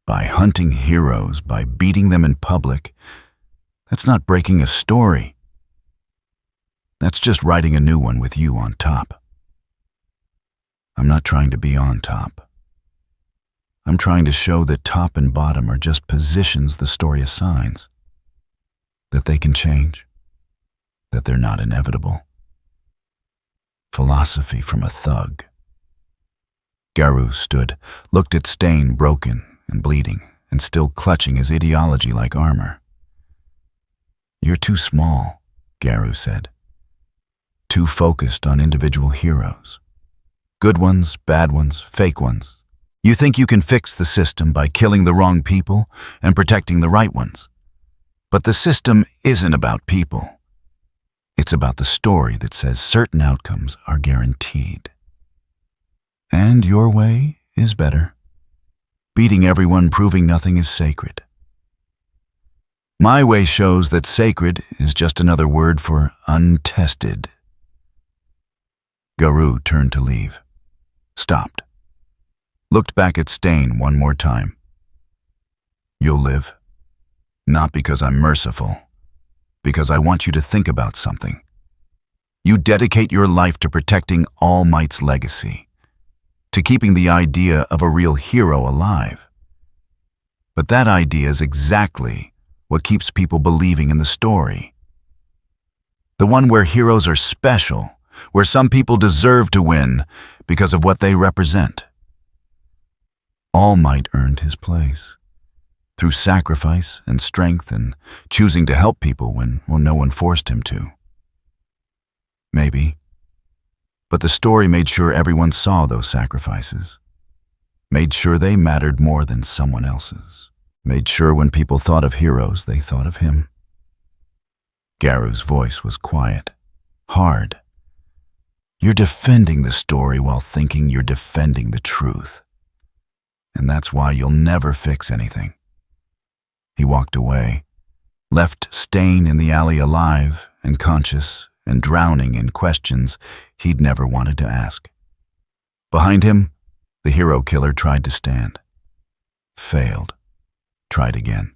By hunting heroes, by beating them in public, that's not breaking a story. That's just writing a new one with you on top. I'm not trying to be on top. I'm trying to show that top and bottom are just positions the story assigns. That they can change. That they're not inevitable. Philosophy from a thug. Garou stood, looked at Stain broken and bleeding, and still clutching his ideology like armor. "You're too small," Garou said. "Too focused on individual heroes. Good ones, bad ones, fake ones. You think you can fix the system by killing the wrong people and protecting the right ones. But the system isn't about people. It's about the story that says certain outcomes are guaranteed. And your way is better. Beating everyone, proving nothing is sacred. My way shows that sacred is just another word for untested." Garou turned to leave. Stopped. Looked back at Stain one more time. "You'll live. Not because I'm merciful. Because I want you to think about something. You dedicate your life to protecting All Might's legacy. To keeping the idea of a real hero alive. But that idea is exactly what keeps people believing in the story. The one where heroes are special, where some people deserve to win because of what they represent. All Might earned his place, through sacrifice and strength and choosing to help people when no one forced him to. Maybe. But the story made sure everyone saw those sacrifices. Made sure they mattered more than someone else's. Made sure when people thought of heroes, they thought of him." Garou's voice was quiet, hard. "You're defending the story while thinking you're defending the truth. And that's why you'll never fix anything." He walked away, left Stain in the alley alive and conscious and drowning in questions he'd never wanted to ask. Behind him, the hero killer tried to stand. Failed. Tried again.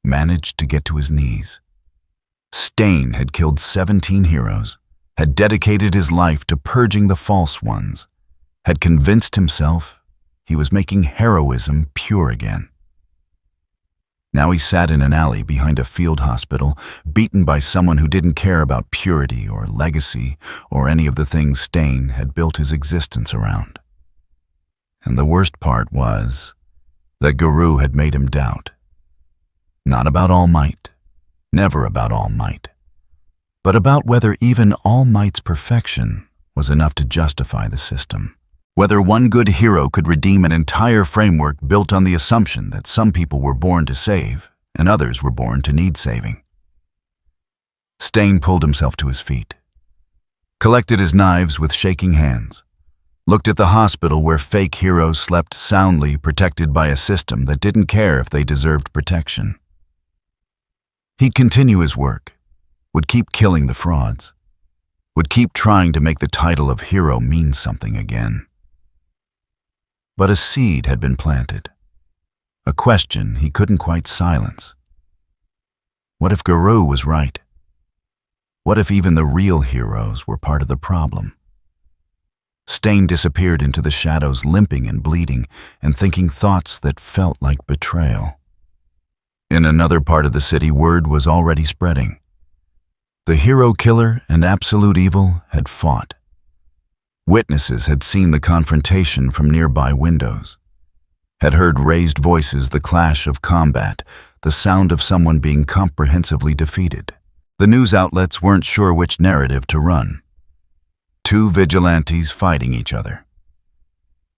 Managed to get to his knees. Stain had killed 17 heroes, had dedicated his life to purging the false ones, had convinced himself he was making heroism pure again. Now he sat in an alley behind a field hospital, beaten by someone who didn't care about purity or legacy or any of the things Stain had built his existence around. And the worst part was that Garou had made him doubt. Not about All Might, never about All Might, but about whether even All Might's perfection was enough to justify the system. Whether one good hero could redeem an entire framework built on the assumption that some people were born to save and others were born to need saving. Stain pulled himself to his feet, collected his knives with shaking hands, looked at the hospital where fake heroes slept soundly, protected by a system that didn't care if they deserved protection. He'd continue his work, would keep killing the frauds, would keep trying to make the title of hero mean something again. But a seed had been planted, a question he couldn't quite silence. What if Garou was right? What if even the real heroes were part of the problem? Stain disappeared into the shadows, limping and bleeding, and thinking thoughts that felt like betrayal. In another part of the city, word was already spreading. The hero killer and absolute evil had fought. Witnesses had seen the confrontation from nearby windows, had heard raised voices, the clash of combat, the sound of someone being comprehensively defeated. The news outlets weren't sure which narrative to run. Two vigilantes fighting each other.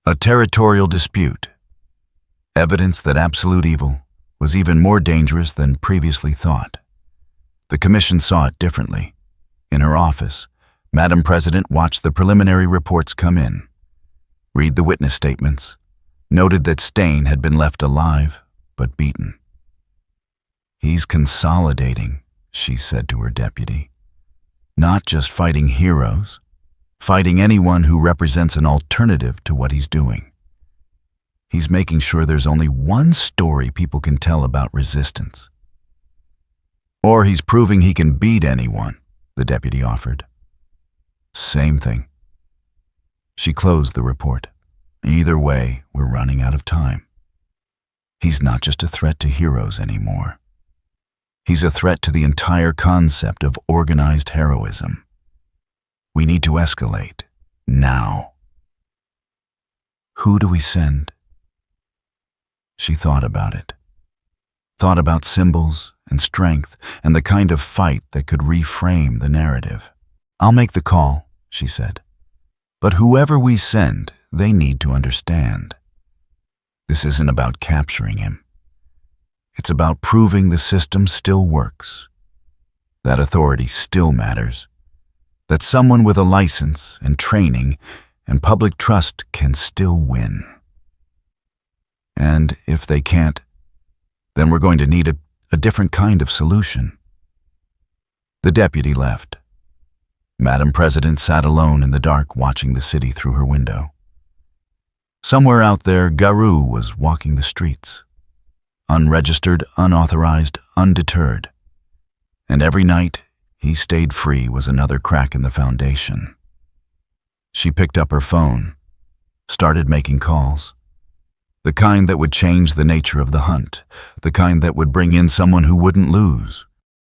A territorial dispute. Evidence that absolute evil was even more dangerous than previously thought. The commission saw it differently. In her office, Madam President watched the preliminary reports come in, read the witness statements, noted that Stain had been left alive but beaten. "He's consolidating," she said to her deputy. "Not just fighting heroes, fighting anyone who represents an alternative to what he's doing. He's making sure there's only one story people can tell about resistance." "Or he's proving he can beat anyone," the deputy offered. "Same thing." She closed the report. "Either way, we're running out of time. He's not just a threat to heroes anymore. He's a threat to the entire concept of organized heroism. We need to escalate, now. Who do we send?" She thought about it. Thought about symbols and strength and the kind of fight that could reframe the narrative. "I'll make the call," she said. "But whoever we send, they need to understand. This isn't about capturing him. It's about proving the system still works, that authority still matters, that someone with a license and training and public trust can still win. And if they can't, then we're going to need a different kind of solution." The deputy left. Madam President sat alone in the dark, watching the city through her window. Somewhere out there, Garou was walking the streets, unregistered, unauthorized, undeterred. And every night he stayed free was another crack in the foundation. She picked up her phone, started making calls. The kind that would change the nature of the hunt, the kind that would bring in someone who wouldn't lose.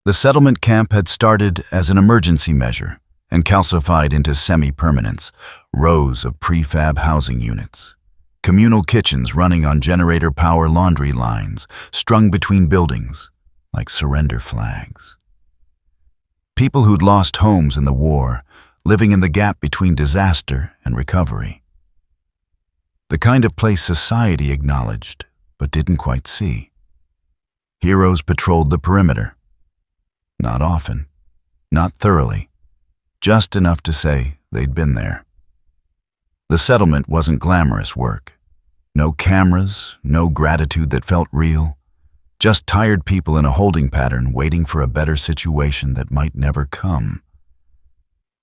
The settlement camp had started as an emergency measure and calcified into semi-permanence, rows of prefab housing units, communal kitchens running on generator power laundry lines, strung between buildings like surrender flags. People who'd lost homes in the war, living in the gap between disaster and recovery. The kind of place society acknowledged, but didn't quite see. Heroes patrolled the perimeter. Not often, not thoroughly, just enough to say they'd been there. The settlement wasn't glamorous work. No cameras, no gratitude that felt real, just tired people in a holding pattern waiting for a better situation that might never come,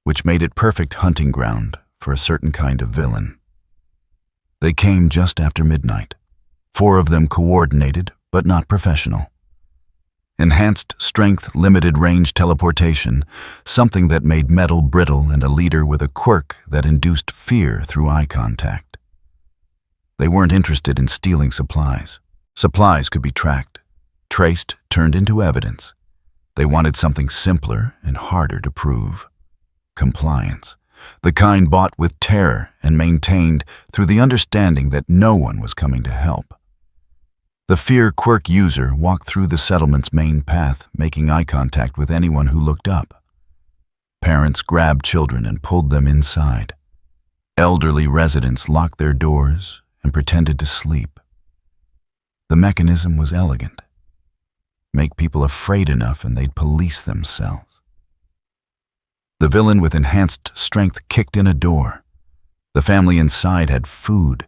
which made it perfect hunting ground for a certain kind of villain. They came just after midnight. 4 of them coordinated, but not professional. Enhanced strength, limited range teleportation, something that made metal brittle, and a leader with a quirk that induced fear through eye contact. They weren't interested in stealing supplies. Supplies could be tracked, traced, turned into evidence. They wanted something simpler and harder to prove. Compliance. The kind bought with terror and maintained through the understanding that no one was coming to help. The fear quirk user walked through the settlement's main path, making eye contact with anyone who looked up. Parents grabbed children and pulled them inside. Elderly residents locked their doors and pretended to sleep. The mechanism was elegant. make people afraid enough and they'd police themselves. The villain with enhanced strength kicked in a door. The family inside had food,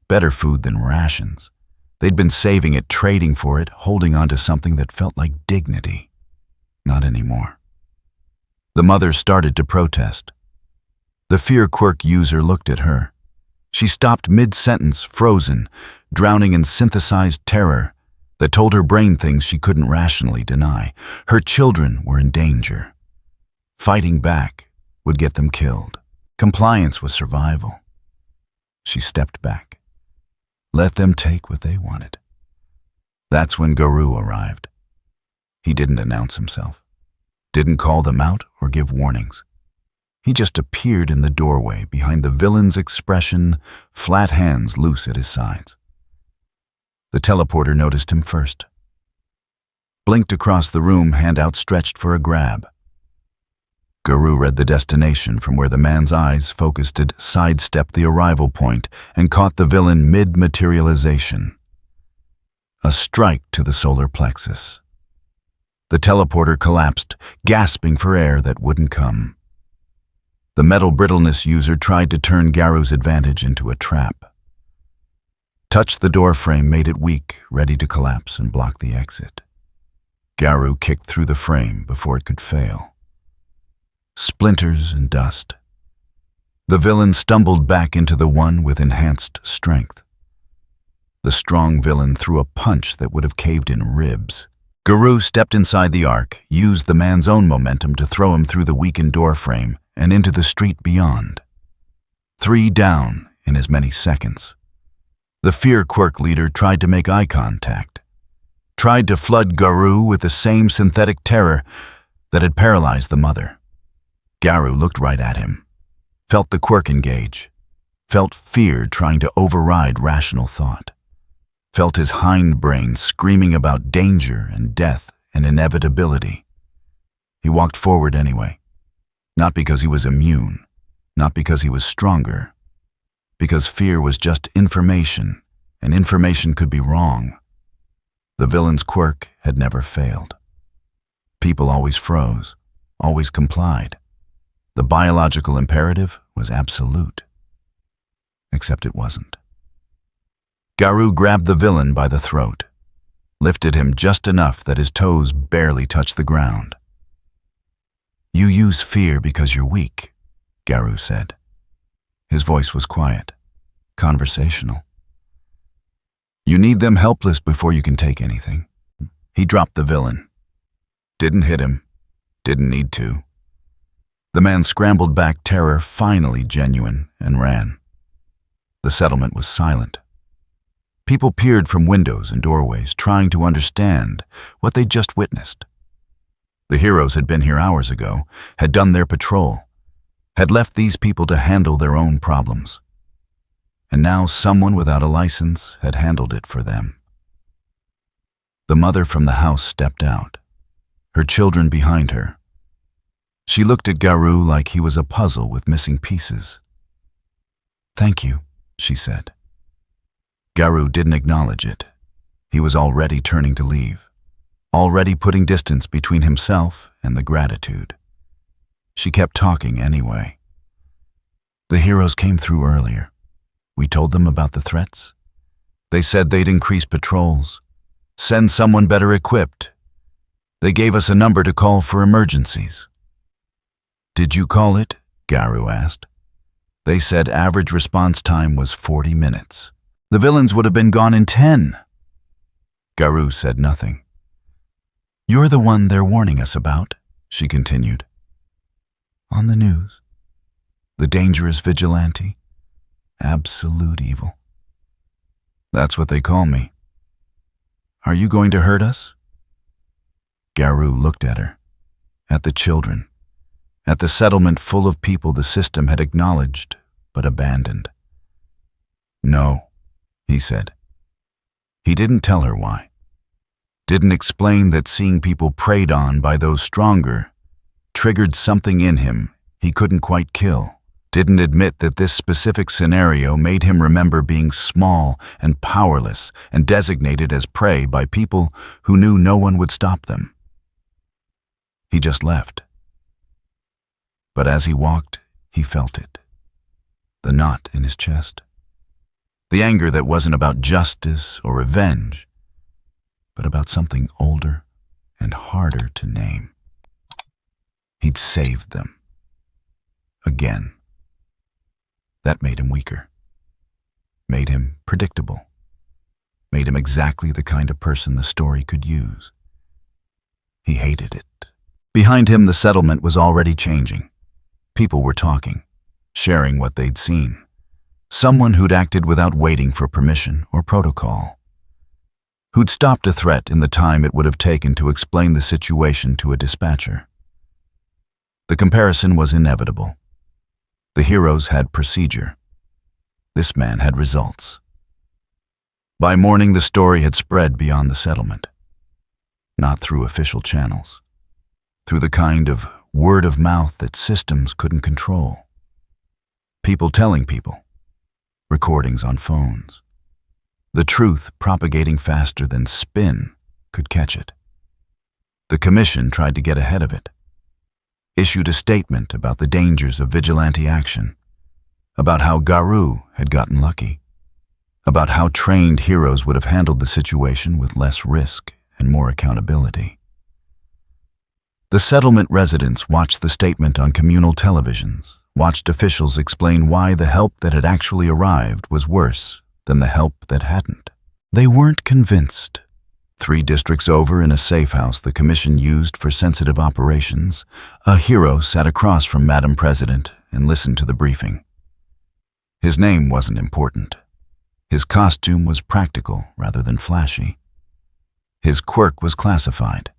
better food than rations. They'd been saving it, trading for it, holding on to something that felt like dignity. Not anymore. The mother started to protest. The fear quirk user looked at her. She stopped mid-sentence, frozen, drowning in synthesized terror that told her brain things she couldn't rationally deny. Her children were in danger. Fighting back would get them killed. Compliance was survival. She stepped back. Let them take what they wanted. That's when Garou arrived. He didn't announce himself, didn't call them out or give warnings. He just appeared in the doorway behind the villain's expression, flat hands loose at his sides. The teleporter noticed him first. Blinked across the room, hand outstretched for a grab. Garou read the destination from where the man's eyes focused it, sidestepped the arrival point, and caught the villain mid-materialization. A strike to the solar plexus. The teleporter collapsed, gasping for air that wouldn't come. The metal brittleness user tried to turn Garou's advantage into a trap. Touch the door frame made it weak, ready to collapse and block the exit. Garou kicked through the frame before it could fail. Splinters and dust. The villain stumbled back into the one with enhanced strength. The strong villain threw a punch that would have caved in ribs. Garou stepped inside the arc, used the man's own momentum to throw him through the weakened door frame and into the street beyond. 3 down in as many seconds. The fear quirk leader tried to make eye contact, tried to flood Garou with the same synthetic terror that had paralyzed the mother. Garou looked right at him, felt the quirk engage, felt fear trying to override rational thought, felt his hindbrain screaming about danger and death and inevitability. He walked forward anyway. Not because he was immune, not because he was stronger, because fear was just information, and information could be wrong. The villain's quirk had never failed. People always froze, always complied. The biological imperative was absolute. Except it wasn't. Garou grabbed the villain by the throat, lifted him just enough that his toes barely touched the ground. "You use fear because you're weak," Garou said. His voice was quiet, conversational. "You need them helpless before you can take anything." He dropped the villain. Didn't hit him. Didn't need to. The man scrambled back, terror finally genuine, and ran. The settlement was silent. People peered from windows and doorways, trying to understand what they'd just witnessed. The heroes had been here hours ago, had done their patrol, had left these people to handle their own problems. And now someone without a license had handled it for them. The mother from the house stepped out, her children behind her. She looked at Garou like he was a puzzle with missing pieces. "Thank you," she said. Garou didn't acknowledge it. He was already turning to leave, already putting distance between himself and the gratitude. She kept talking anyway. "The heroes came through earlier. We told them about the threats. They said they'd increase patrols, send someone better equipped. They gave us a number to call for emergencies." "Did you call it?" Garou asked. "They said average response time was 40 minutes. The villains would have been gone in 10. Garou said nothing. "You're the one they're warning us about," she continued. "On the news. The dangerous vigilante. Absolute evil. That's what they call me. Are you going to hurt us?" Garou looked at her, at the children, at the settlement full of people the system had acknowledged but abandoned. "No," he said. He didn't tell her why. Didn't explain that seeing people preyed on by those stronger triggered something in him he couldn't quite kill. didn't admit that this specific scenario made him remember being small and powerless and designated as prey by people who knew no one would stop them. He just left. But as he walked, he felt it. The knot in his chest. The anger that wasn't about justice or revenge, but about something older and harder to name. He'd saved them. Again. That made him weaker. Made him predictable. Made him exactly the kind of person the story could use. He hated it. Behind him, the settlement was already changing. People were talking, sharing what they'd seen. Someone who'd acted without waiting for permission or protocol. Who'd stopped a threat in the time it would have taken to explain the situation to a dispatcher. The comparison was inevitable. The heroes had procedure. This man had results. By morning, the story had spread beyond the settlement. Not through official channels. Through the kind of word of mouth that systems couldn't control. People telling people. Recordings on phones. The truth propagating faster than spin could catch it. The commission tried to get ahead of it. Issued a statement about the dangers of vigilante action, about how Garou had gotten lucky, about how trained heroes would have handled the situation with less risk and more accountability. The settlement residents watched the statement on communal televisions, watched officials explain why the help that had actually arrived was worse than the help that hadn't. They weren't convinced. 3 districts over, in a safe house the commission used for sensitive operations, a hero sat across from Madam President and listened to the briefing. His name wasn't important. His costume was practical rather than flashy. His quirk was classified.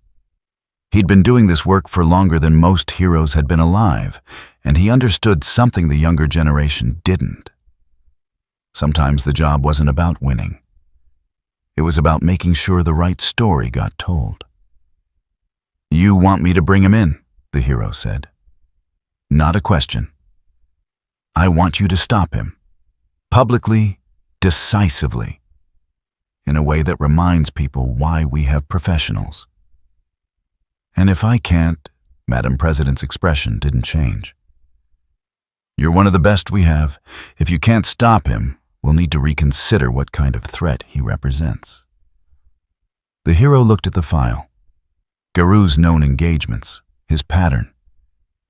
He'd been doing this work for longer than most heroes had been alive, and he understood something the younger generation didn't. Sometimes the job wasn't about winning. It was about making sure the right story got told. "You want me to bring him in," the hero said. "Not a question. I want you to stop him. Publicly, decisively. In a way that reminds people why we have professionals." "And if I can't," Madam President's expression didn't change. "You're one of the best we have. If you can't stop him, we'll need to reconsider what kind of threat he represents." The hero looked at the file. Garou's known engagements, his pattern,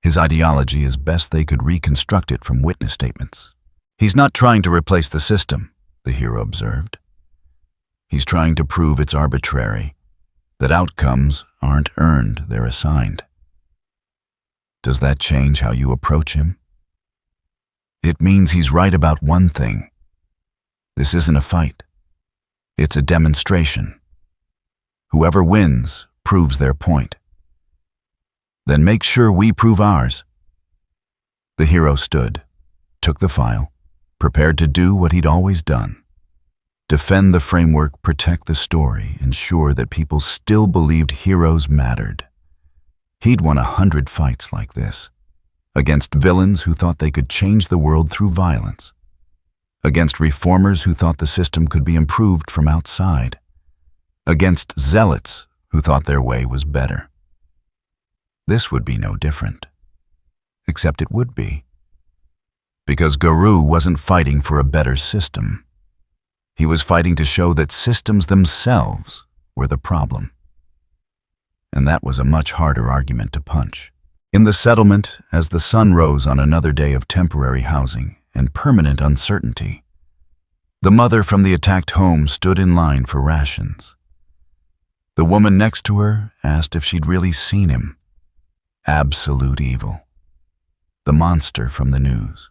his ideology as best they could reconstruct it from witness statements. "He's not trying to replace the system," the hero observed. "He's trying to prove it's arbitrary, that outcomes aren't earned, they're assigned." Does that change how you approach him? It means he's right about one thing. This isn't a fight. It's a demonstration. Whoever wins proves their point. Then make sure we prove ours. The hero stood, took the file, prepared to do what he'd always done. Defend the framework, protect the story, ensure that people still believed heroes mattered. He'd won 100 fights like this, against villains who thought they could change the world through violence, against reformers who thought the system could be improved from outside, against zealots who thought their way was better. This would be no different, except it would be. Because Garou wasn't fighting for a better system. He was fighting to show that systems themselves were the problem. And that was a much harder argument to punch. In the settlement, as the sun rose on another day of temporary housing and permanent uncertainty, the mother from the attacked home stood in line for rations. The woman next to her asked if she'd really seen him. Absolute evil. The monster from the news.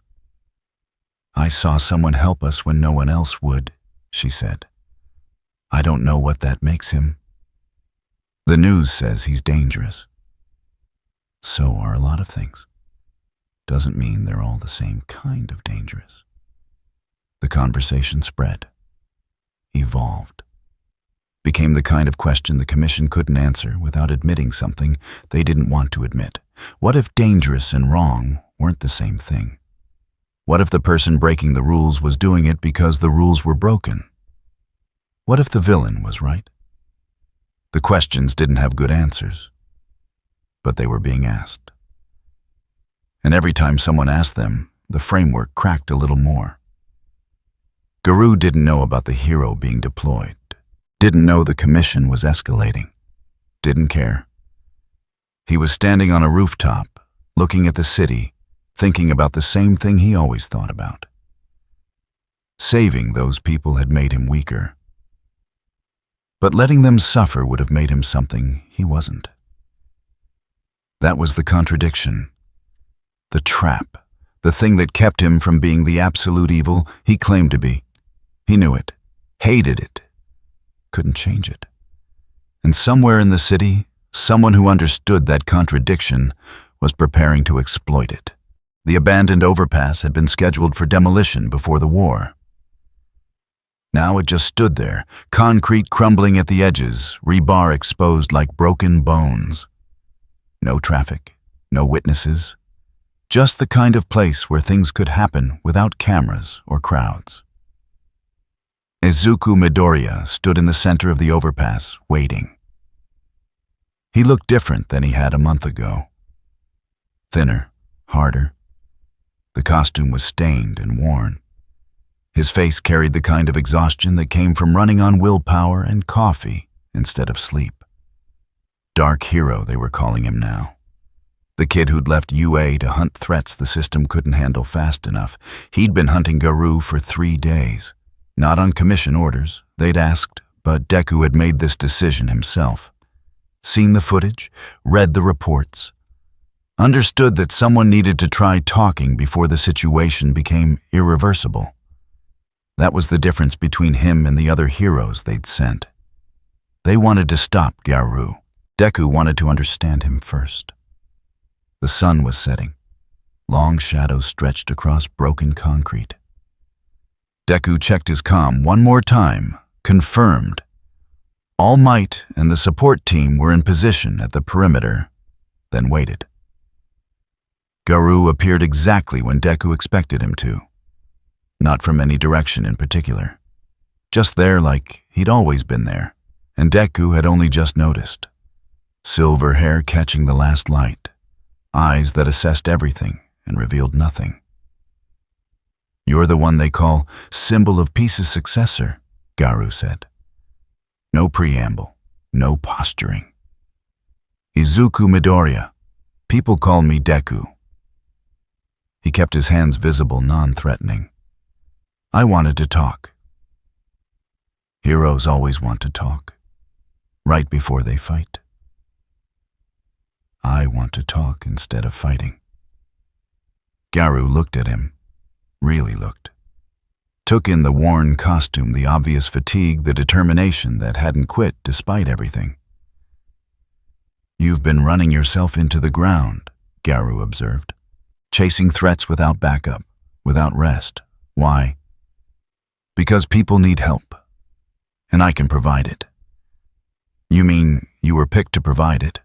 "I saw someone help us when no one else would," she said. "I don't know what that makes him. The news says he's dangerous. So are a lot of things. Doesn't mean they're all the same kind of dangerous." The conversation spread, evolved, became the kind of question the commission couldn't answer without admitting something they didn't want to admit. What if dangerous and wrong weren't the same thing? What if the person breaking the rules was doing it because the rules were broken? What if the villain was right? The questions didn't have good answers, but they were being asked. And every time someone asked them, the framework cracked a little more. Garou didn't know about the hero being deployed, didn't know the commission was escalating, didn't care. He was standing on a rooftop, looking at the city, thinking about the same thing he always thought about. Saving those people had made him weaker, but letting them suffer would have made him something he wasn't. That was the contradiction, the trap, the thing that kept him from being the absolute evil he claimed to be. He knew it, hated it, couldn't change it. And somewhere in the city, someone who understood that contradiction was preparing to exploit it. The abandoned overpass had been scheduled for demolition before the war. Now it just stood there, concrete crumbling at the edges, rebar exposed like broken bones. No traffic, no witnesses, just the kind of place where things could happen without cameras or crowds. Izuku Midoriya stood in the center of the overpass, waiting. He looked different than he had a month ago. Thinner, harder. The costume was stained and worn. His face carried the kind of exhaustion that came from running on willpower and coffee instead of sleep. Dark Hero, they were calling him now. The kid who'd left UA to hunt threats the system couldn't handle fast enough. He'd been hunting Garou for 3 days. Not on commission orders, they'd asked, but Deku had made this decision himself. Seen the footage, read the reports, understood that someone needed to try talking before the situation became irreversible. That was the difference between him and the other heroes they'd sent. They wanted to stop Garou. Deku wanted to understand him first. The sun was setting. Long shadows stretched across broken concrete. Deku checked his comm one more time, confirmed. All Might and the support team were in position at the perimeter, then waited. Garou appeared exactly when Deku expected him to. Not from any direction in particular. Just there like he'd always been there, and Deku had only just noticed. Silver hair catching the last light, eyes that assessed everything and revealed nothing. "You're the one they call symbol of peace's successor," Garou said. No preamble, no posturing. "Izuku Midoriya. People call me Deku." He kept his hands visible, non-threatening. "I wanted to talk." Heroes always want to talk, right before they fight. "I want to talk instead of fighting." Garou looked at him, really looked. Took in the worn costume, the obvious fatigue, the determination that hadn't quit despite everything. "You've been running yourself into the ground," Garou observed. "Chasing threats without backup, without rest. Why?" "Because people need help, and I can provide it." "You mean you were picked to provide it?"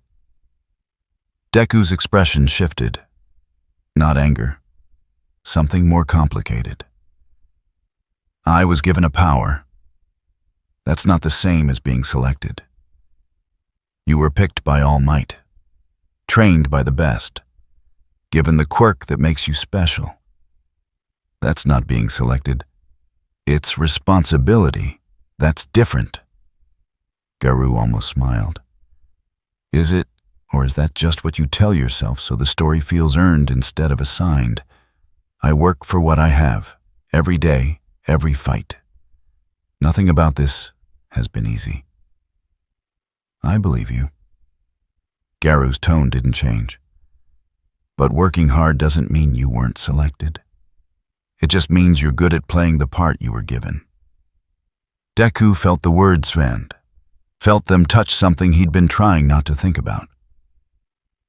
Deku's expression shifted. Not anger. Something more complicated. "I was given a power. That's not the same as being selected. You were picked by All Might, trained by the best, given the quirk that makes you special. That's not being selected. It's responsibility. That's different." Garou almost smiled. "Is it, or is that just what you tell yourself so the story feels earned instead of assigned? I work for what I have, every day, every fight. Nothing about this has been easy." "I believe you." Garou's tone didn't change. "But working hard doesn't mean you weren't selected. It just means you're good at playing the part you were given." Deku felt the words land, felt them touch something he'd been trying not to think about.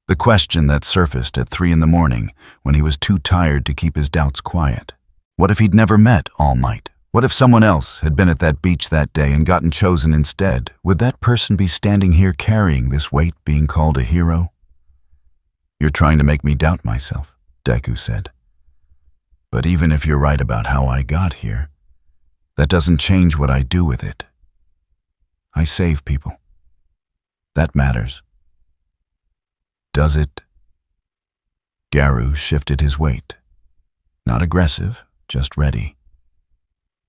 The question that surfaced at 3 a.m. when he was too tired to keep his doubts quiet. What if he'd never met All Might? What if someone else had been at that beach that day and gotten chosen instead? Would that person be standing here carrying this weight, being called a hero? "You're trying to make me doubt myself," Deku said. But even if you're right about how I got here, that doesn't change what I do with it. I save people. That matters. Does it? Garou shifted his weight. Not aggressive, just ready.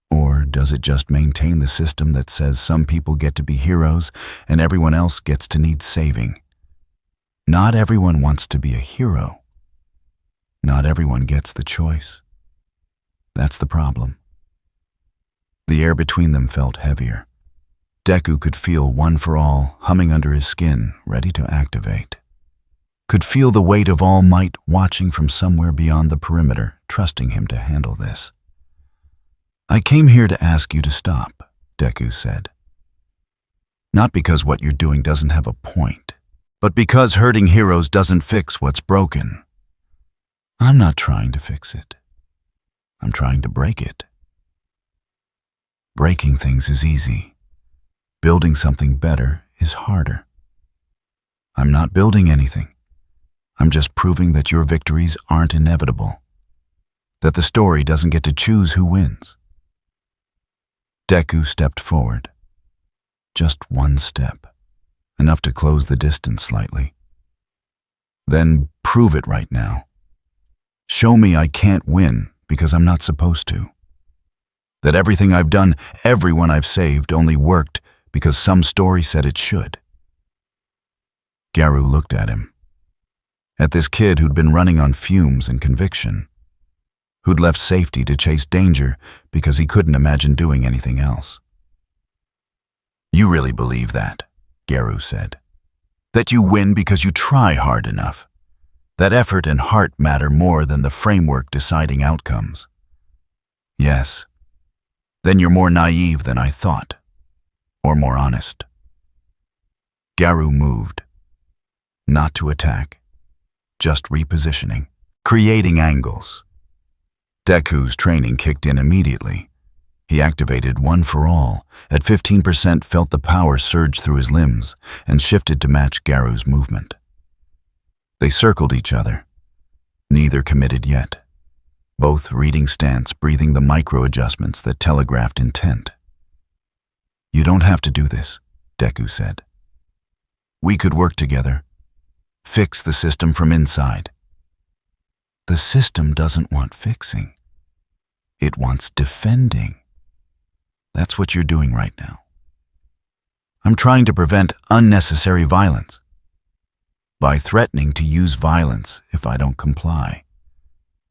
Or does it just maintain the system that says some people get to be heroes and everyone else gets to need saving? Not everyone wants to be a hero. Not everyone gets the choice. That's the problem. The air between them felt heavier. Deku could feel One for All humming under his skin, ready to activate. Could feel the weight of All Might watching from somewhere beyond the perimeter, trusting him to handle this. I came here to ask you to stop, Deku said. Not because what you're doing doesn't have a point, but because hurting heroes doesn't fix what's broken. I'm not trying to fix it. I'm trying to break it. Breaking things is easy. Building something better is harder. I'm not building anything. I'm just proving that your victories aren't inevitable. That the story doesn't get to choose who wins. Deku stepped forward. Just one step, enough to close the distance slightly. Then prove it right now. Show me I can't win because I'm not supposed to. That everything I've done, everyone I've saved, only worked because some story said it should. Garou looked at him. At this kid who'd been running on fumes and conviction. Who'd left safety to chase danger because he couldn't imagine doing anything else. You really believe that, Garou said. That you win because you try hard enough. That effort and heart matter more than the framework deciding outcomes. Yes. Then you're more naive than I thought. Or more honest. Garou moved. Not to attack. Just repositioning. Creating angles. Deku's training kicked in immediately. He activated One for All, at 15% felt the power surge through his limbs, and shifted to match Garou's movement. They circled each other. Neither committed yet. Both reading stance, breathing the micro-adjustments that telegraphed intent. You don't have to do this, Deku said. We could work together. Fix the system from inside. The system doesn't want fixing. It wants defending. That's what you're doing right now. I'm trying to prevent unnecessary violence by threatening to use violence if I don't comply.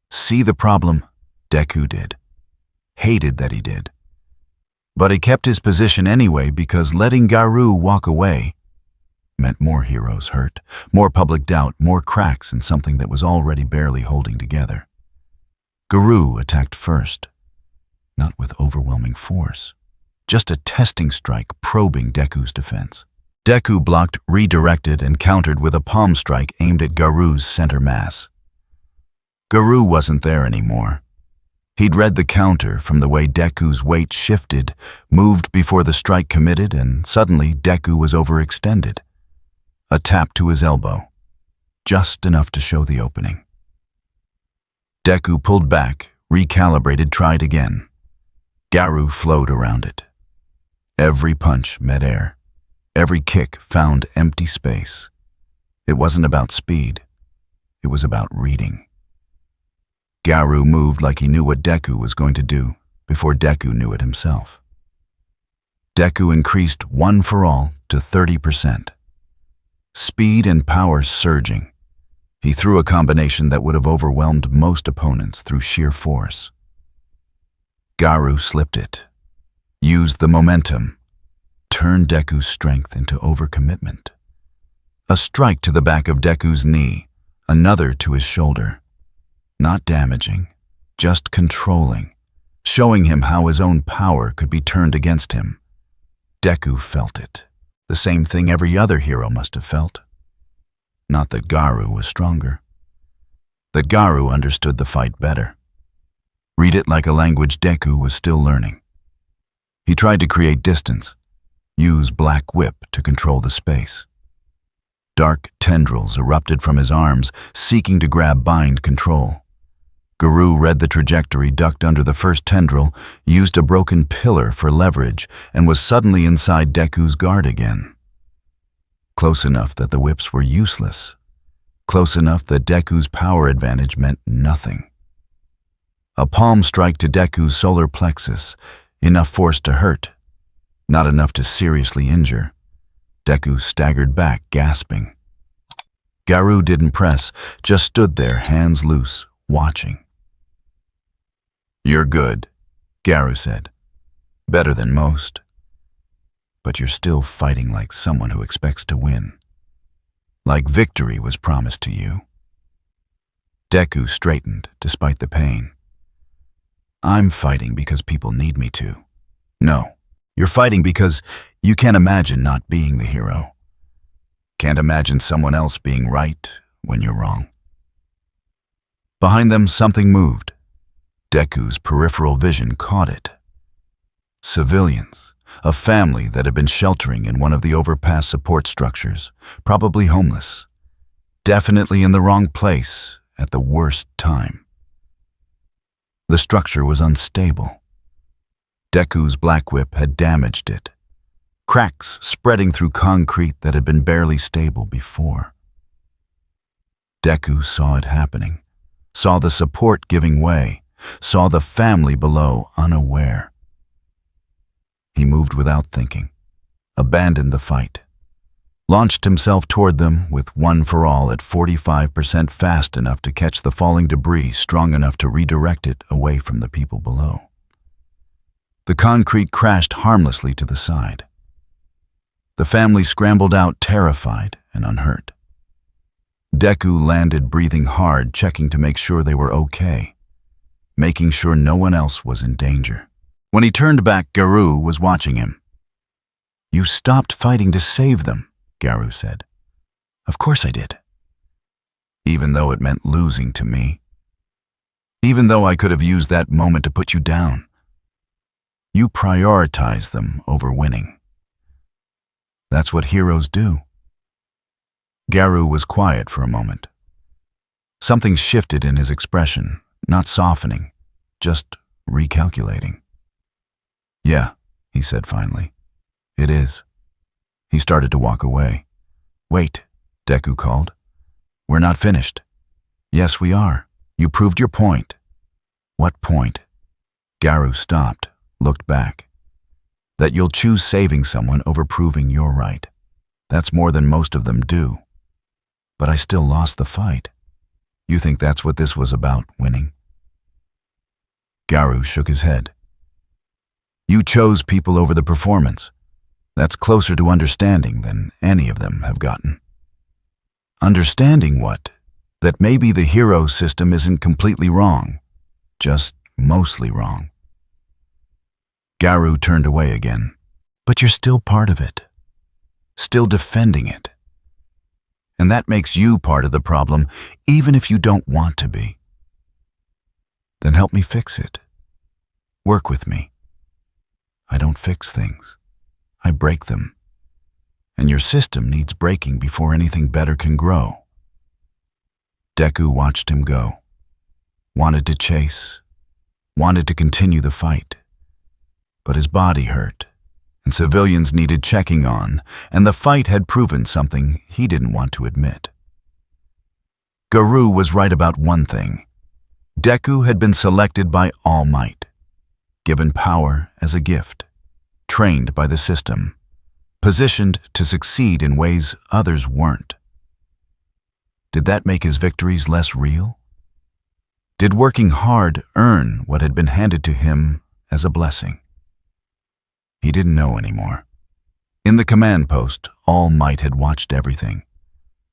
See the problem? Deku did. Hated that he did. But he kept his position anyway because letting Garou walk away meant more heroes hurt, more public doubt, more cracks in something that was already barely holding together. Garou attacked first, not with overwhelming force, just a testing strike probing Deku's defense. Deku blocked, redirected, and countered with a palm strike aimed at Garou's center mass. Garou wasn't there anymore. He'd read the counter from the way Deku's weight shifted, moved before the strike committed, and suddenly Deku was overextended. A tap to his elbow, just enough to show the opening. Deku pulled back, recalibrated, tried again. Garou flowed around it. Every punch met air. Every kick found empty space. It wasn't about speed. It was about reading. Garou moved like he knew what Deku was going to do before Deku knew it himself. Deku increased One for All to 30%. Speed and power surging. He threw a combination that would have overwhelmed most opponents through sheer force. Garou slipped it, used the momentum, turned Deku's strength into overcommitment. A strike to the back of Deku's knee, another to his shoulder. Not damaging, just controlling, showing him how his own power could be turned against him. Deku felt it. The same thing every other hero must have felt. Not that Garou was stronger. That Garou understood the fight better. Read it like a language Deku was still learning. He tried to create distance, use Black Whip to control the space. Dark tendrils erupted from his arms, seeking to grab bind control. Garou read the trajectory, ducked under the first tendril, used a broken pillar for leverage, and was suddenly inside Deku's guard again. Close enough that the whips were useless. Close enough that Deku's power advantage meant nothing. A palm strike to Deku's solar plexus, enough force to hurt, not enough to seriously injure. Deku staggered back, gasping. Garou didn't press, just stood there, hands loose, watching. "You're good," Garou said. "Better than most. But you're still fighting like someone who expects to win. Like victory was promised to you." Deku straightened, despite the pain. "I'm fighting because people need me to." "No, you're fighting because you can't imagine not being the hero. Can't imagine someone else being right when you're wrong." Behind them, something moved. Deku's peripheral vision caught it. Civilians, a family that had been sheltering in one of the overpass support structures, probably homeless. Definitely in the wrong place at the worst time. The structure was unstable. Deku's black whip had damaged it. Cracks spreading through concrete that had been barely stable before. Deku saw it happening, saw the support giving way, saw the family below unaware. He moved without thinking, abandoned the fight, launched himself toward them with one for all at 45% fast enough to catch the falling debris, strong enough to redirect it away from the people below. The concrete crashed harmlessly to the side. The family scrambled out, terrified and unhurt. Deku landed, breathing hard, checking to make sure they were okay, making sure no one else was in danger. When he turned back, Garou was watching him. "You stopped fighting to save them," Garou said. "Of course I did. Even though it meant losing to me. Even though I could have used that moment to put you down. You prioritize them over winning. That's what heroes do." Garou was quiet for a moment. Something shifted in his expression, not softening, just recalculating. "Yeah," he said finally. "It is." He started to walk away. "Wait," Deku called. "We're not finished." "Yes, we are. You proved your point." "What point?" Garou stopped, looked back. "That you'll choose saving someone over proving you're right. That's more than most of them do. But I still lost the fight. You think that's what this was about, winning?" Garou shook his head. "You chose people over the performance. That's closer to understanding than any of them have gotten." "Understanding what? That maybe the hero system isn't completely wrong, just mostly wrong." Garou turned away again. "But you're still part of it. Still defending it. And that makes you part of the problem, even if you don't want to be. Then help me fix it. Work with me. I don't fix things. I break them. And your system needs breaking before anything better can grow." Deku watched him go. Wanted to chase. Wanted to continue the fight. But his body hurt, and civilians needed checking on, and the fight had proven something he didn't want to admit. Garou was right about one thing. Deku had been selected by All Might, given power as a gift, trained by the system, positioned to succeed in ways others weren't. Did that make his victories less real? Did working hard earn what had been handed to him as a blessing? He didn't know anymore. In the command post, All Might had watched everything,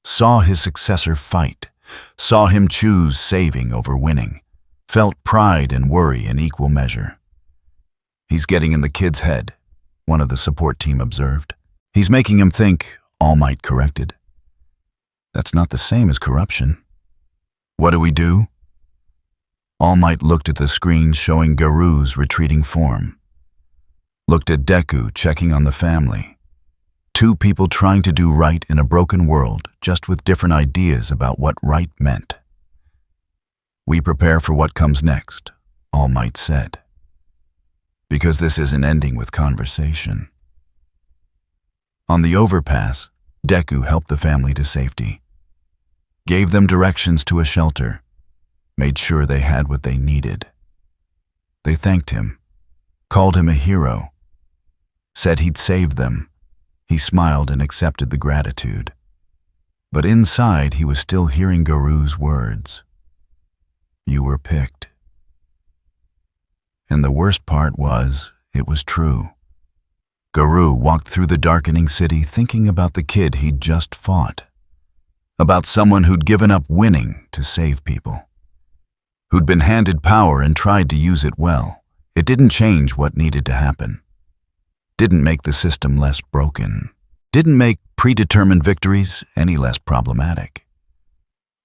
saw his successor fight, saw him choose saving over winning, felt pride and worry in equal measure. "He's getting in the kid's head," one of the support team observed. "He's making him think," All Might corrected. "That's not the same as corruption." "What do we do?" All Might looked at the screen showing Garou's retreating form. Looked at Deku checking on the family. Two people trying to do right in a broken world, just with different ideas about what right meant. "We prepare for what comes next," All Might said. "Because this isn't ending with conversation." On the overpass, Deku helped the family to safety, gave them directions to a shelter, made sure they had what they needed. They thanked him, called him a hero, said he'd saved them. He smiled and accepted the gratitude. But inside, he was still hearing Garou's words. "You were picked." And the worst part was, it was true. Garou walked through the darkening city thinking about the kid he'd just fought, about someone who'd given up winning to save people, who'd been handed power and tried to use it well. It didn't change what needed to happen, didn't make the system less broken, didn't make predetermined victories any less problematic.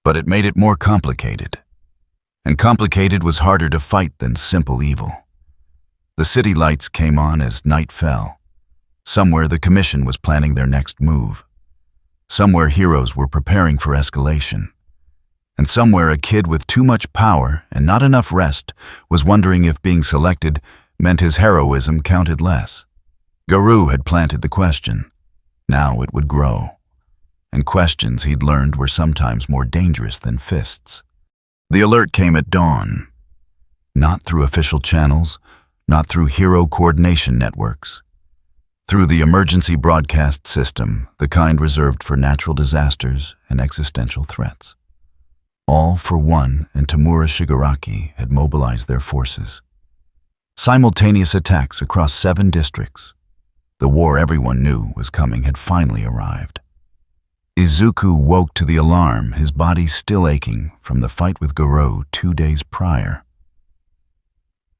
But it made it more complicated. And complicated was harder to fight than simple evil. The city lights came on as night fell. Somewhere the Commission was planning their next move. Somewhere heroes were preparing for escalation. And somewhere a kid with too much power and not enough rest was wondering if being selected meant his heroism counted less. Garou had planted the question. Now it would grow. And questions he'd learned were sometimes more dangerous than fists. The alert came at dawn. Not through official channels, not through hero coordination networks. Through the emergency broadcast system, the kind reserved for natural disasters and existential threats. All for One and Tamura Shigaraki had mobilized their forces. Simultaneous attacks across 7 districts. The war everyone knew was coming had finally arrived. Izuku woke to the alarm, his body still aching from the fight with Garou 2 days prior.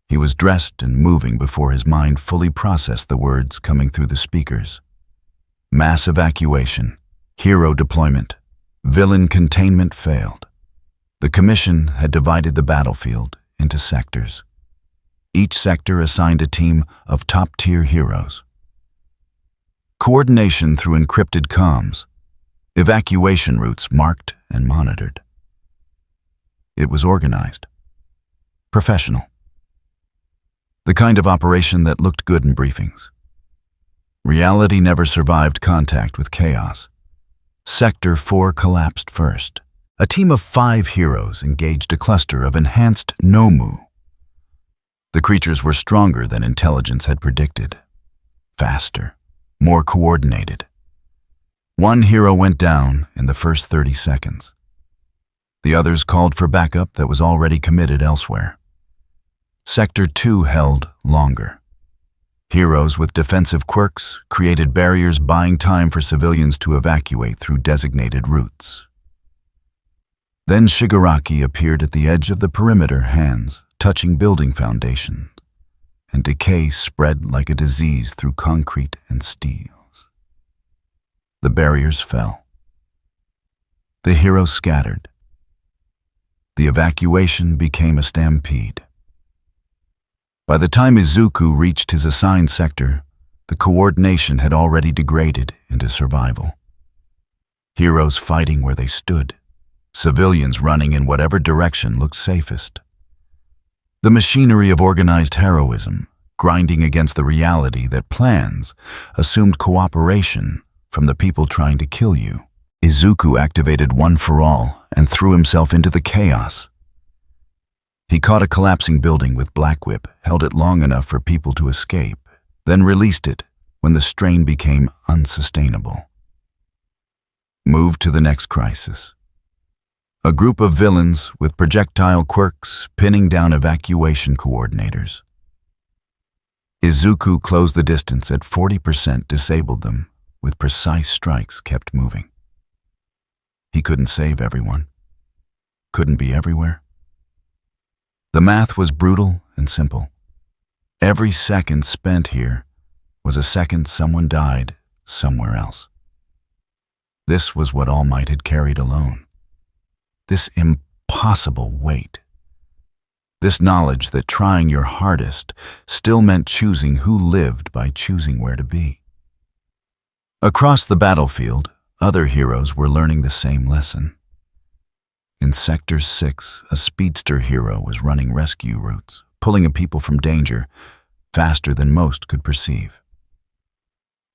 He was dressed and moving before his mind fully processed the words coming through the speakers. Mass evacuation, hero deployment, villain containment failed. The Commission had divided the battlefield into sectors. Each sector assigned a team of top-tier heroes. Coordination through encrypted comms, evacuation routes marked and monitored. It was organized, professional. The kind of operation that looked good in briefings. Reality never survived contact with chaos. Sector 4 collapsed first. A team of 5 heroes engaged a cluster of enhanced Nomu. The creatures were stronger than intelligence had predicted. Faster, more coordinated. One hero went down in the first 30 seconds. The others called for backup that was already committed elsewhere. Sector 2 held longer. Heroes with defensive quirks created barriers buying time for civilians to evacuate through designated routes. Then Shigaraki appeared at the edge of the perimeter, hands touching building foundations, and decay spread like a disease through concrete and steels. The barriers fell. The heroes scattered. The evacuation became a stampede. By the time Izuku reached his assigned sector, the coordination had already degraded into survival. Heroes fighting where they stood, civilians running in whatever direction looked safest. The machinery of organized heroism, grinding against the reality that plans assumed cooperation from the people trying to kill you. Izuku activated One for All and threw himself into the chaos. He caught a collapsing building with Black Whip, held it long enough for people to escape, then released it when the strain became unsustainable. Moved to the next crisis. A group of villains with projectile quirks pinning down evacuation coordinators. Izuku closed the distance at 40%, disabled them, with precise strikes kept moving. He couldn't save everyone. Couldn't be everywhere. The math was brutal and simple. Every second spent here was a second someone died somewhere else. This was what All Might had carried alone. This impossible weight. This knowledge that trying your hardest still meant choosing who lived by choosing where to be. Across the battlefield, other heroes were learning the same lesson. In Sector 6, a speedster hero was running rescue routes, pulling people from danger faster than most could perceive.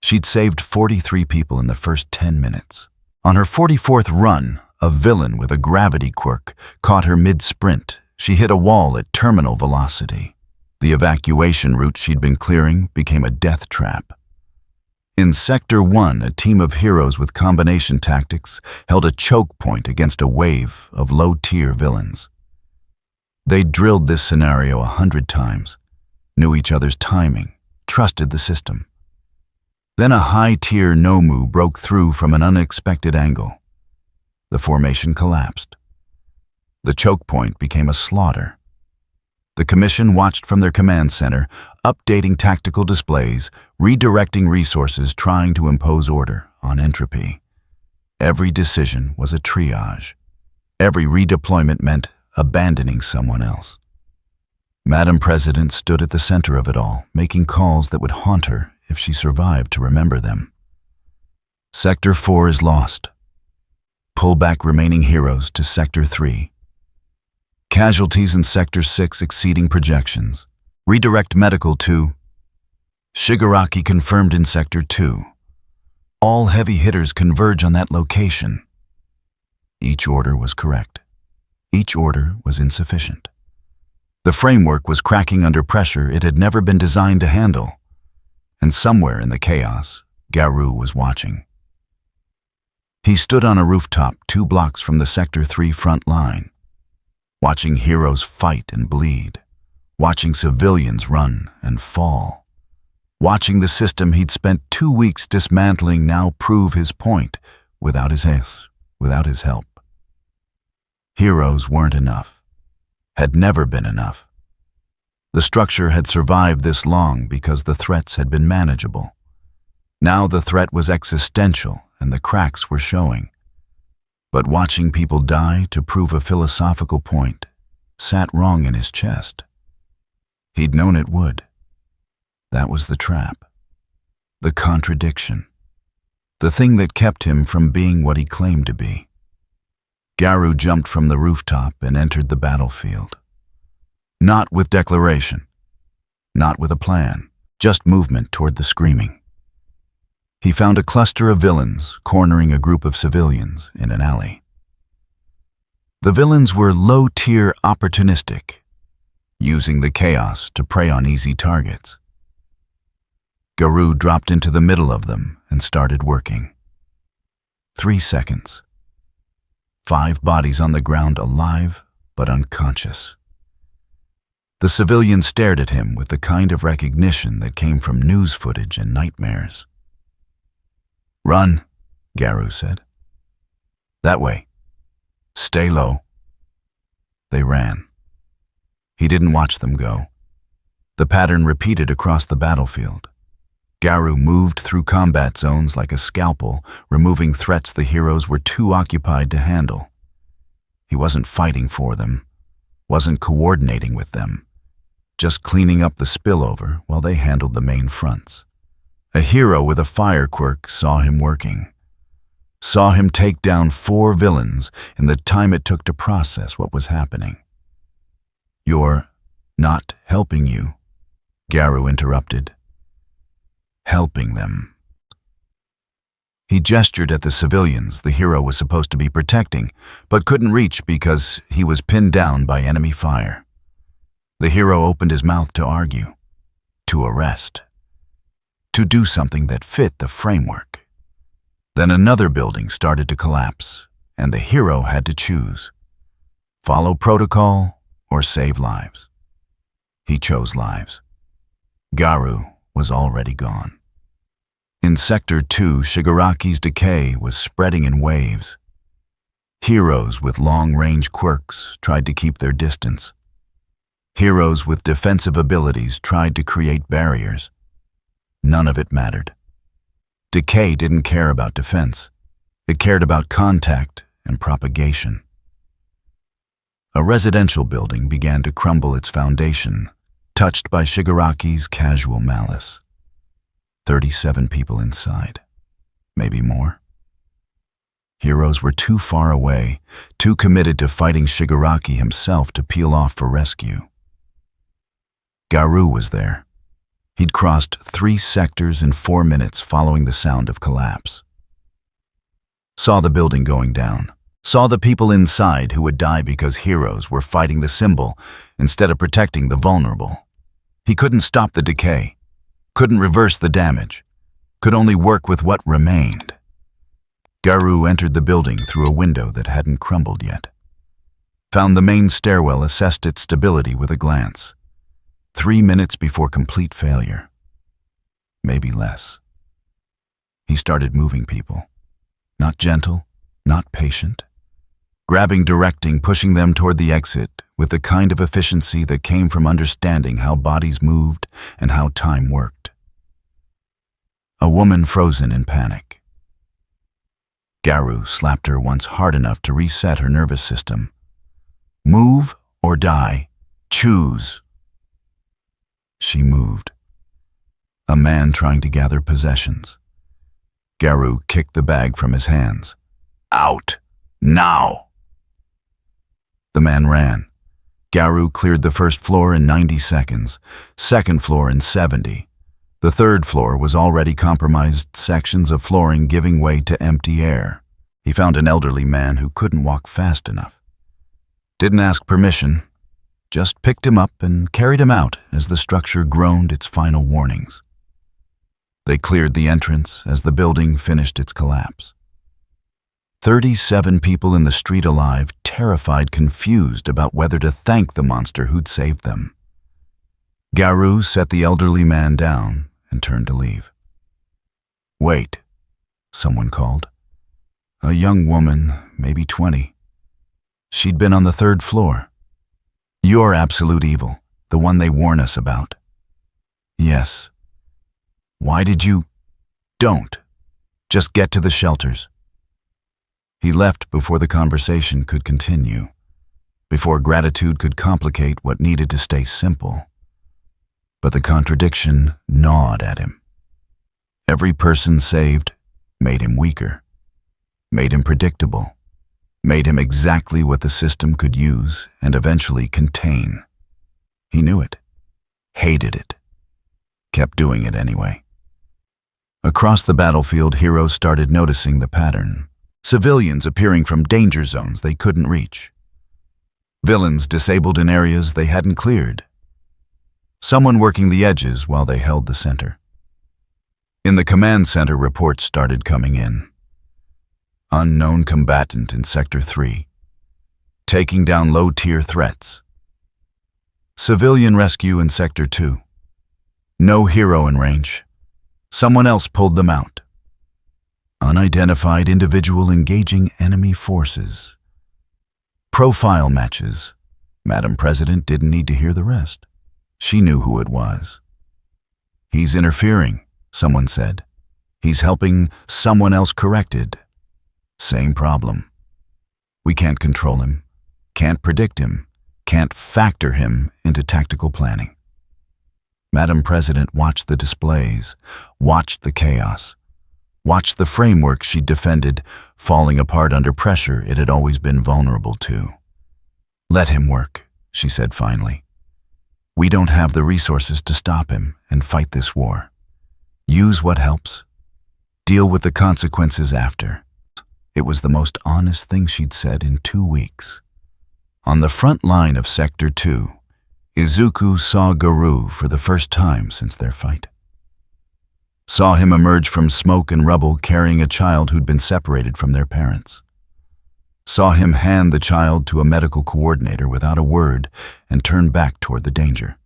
She'd saved 43 people in the first 10 minutes. On her 44th run, a villain with a gravity quirk caught her mid-sprint. She hit a wall at terminal velocity. The evacuation route she'd been clearing became a death trap. In Sector 1, a team of heroes with combination tactics held a choke point against a wave of low-tier villains. They'd drilled this scenario 100 times, knew each other's timing, trusted the system. Then a high-tier Nomu broke through from an unexpected angle. The formation collapsed. The choke point became a slaughter. The Commission watched from their command center, updating tactical displays, redirecting resources, trying to impose order on entropy. Every decision was a triage. Every redeployment meant abandoning someone else. Madam President stood at the center of it all, making calls that would haunt her if she survived to remember them. Sector 4 is lost. Pull back remaining heroes to Sector 3. Casualties in Sector 6 exceeding projections. Redirect medical to Shigaraki confirmed in Sector 2. All heavy hitters converge on that location. Each order was correct. Each order was insufficient. The framework was cracking under pressure it had never been designed to handle. And somewhere in the chaos, Garou was watching. He stood on a rooftop 2 blocks from the Sector 3 front line, watching heroes fight and bleed, watching civilians run and fall, watching the system he'd spent 2 weeks dismantling now prove his point without his help. Heroes weren't enough, had never been enough. The structure had survived this long because the threats had been manageable. Now the threat was existential and the cracks were showing. But watching people die to prove a philosophical point sat wrong in his chest. He'd known it would. That was the trap. The contradiction. The thing that kept him from being what he claimed to be. Garou jumped from the rooftop and entered the battlefield. Not with declaration. Not with a plan. Just movement toward the screaming. He found a cluster of villains cornering a group of civilians in an alley. The villains were low-tier opportunistic, using the chaos to prey on easy targets. Garou dropped into the middle of them and started working. 3 seconds. 5 bodies on the ground, alive but unconscious. The civilians stared at him with the kind of recognition that came from news footage and nightmares. "Run," Garou said. "That way. Stay low." They ran. He didn't watch them go. The pattern repeated across the battlefield. Garou moved through combat zones like a scalpel, removing threats the heroes were too occupied to handle. He wasn't fighting for them, wasn't coordinating with them, just cleaning up the spillover while they handled the main fronts. A hero with a fire quirk saw him working, saw him take down 4 villains in the time it took to process what was happening. "You're not helping you," Garou interrupted. "Helping them." He gestured at the civilians the hero was supposed to be protecting, but couldn't reach because he was pinned down by enemy fire. The hero opened his mouth to argue, to arrest, to do something that fit the framework. Then another building started to collapse, and the hero had to choose: follow protocol or save lives. He chose lives. Garou was already gone. In Sector 2, Shigaraki's decay was spreading in waves. Heroes with long-range quirks tried to keep their distance. Heroes with defensive abilities tried to create barriers. None of it mattered. Decay didn't care about defense. It cared about contact and propagation. A residential building began to crumble its foundation, touched by Shigaraki's casual malice. 37 people inside, maybe more. Heroes were too far away, too committed to fighting Shigaraki himself to peel off for rescue. Garou was there. He'd crossed 3 sectors in 4 minutes following the sound of collapse. Saw the building going down. Saw the people inside who would die because heroes were fighting the symbol instead of protecting the vulnerable. He couldn't stop the decay, couldn't reverse the damage, could only work with what remained. Garou entered the building through a window that hadn't crumbled yet. Found the main stairwell, assessed its stability with a glance. 3 minutes before complete failure. Maybe less. He started moving people. Not gentle, not patient. Grabbing, directing, pushing them toward the exit with the kind of efficiency that came from understanding how bodies moved and how time worked. A woman frozen in panic. Garou slapped her once hard enough to reset her nervous system. Move or die. Choose. She moved. A man trying to gather possessions. Garou kicked the bag from his hands. Out! Now! The man ran. Garou cleared the first floor in 90 seconds, second floor in 70. The third floor was already compromised, sections of flooring giving way to empty air. He found an elderly man who couldn't walk fast enough. Didn't ask permission, just picked him up and carried him out as the structure groaned its final warnings. They cleared the entrance as the building finished its collapse. 37 people in the street alive, terrified, confused about whether to thank the monster who'd saved them. Garou set the elderly man down and turned to leave. Wait, someone called. A young woman, maybe 20. She'd been on the 3rd floor. You're absolute evil, the one they warn us about. Yes. Why did you? Don't. Just get to the shelters. He left before the conversation could continue, before gratitude could complicate what needed to stay simple. But the contradiction gnawed at him. Every person saved made him weaker, made him predictable, made him exactly what the system could use and eventually contain. He knew it, hated it, kept doing it anyway. Across the battlefield, heroes started noticing the pattern. Civilians appearing from danger zones they couldn't reach. Villains disabled in areas they hadn't cleared. Someone working the edges while they held the center. In the command center, reports started coming in. Unknown combatant in Sector 3. Taking down low-tier threats. Civilian rescue in Sector 2. No hero in range. Someone else pulled them out. Unidentified individual engaging enemy forces. Profile matches. Madam President didn't need to hear the rest. She knew who it was. He's interfering, someone said. He's helping someone else corrected. Same problem. We can't control him, can't predict him, can't factor him into tactical planning. Madam President watched the displays, watched the chaos, watched the framework she'd defended falling apart under pressure it had always been vulnerable to. Let him work, she said finally. We don't have the resources to stop him and fight this war. Use what helps. Deal with the consequences after. It was the most honest thing she'd said in 2 weeks. On the front line of Sector 2, Izuku saw Garou for the first time since their fight. Saw him emerge from smoke and rubble carrying a child who'd been separated from their parents. Saw him hand the child to a medical coordinator without a word and turn back toward the danger.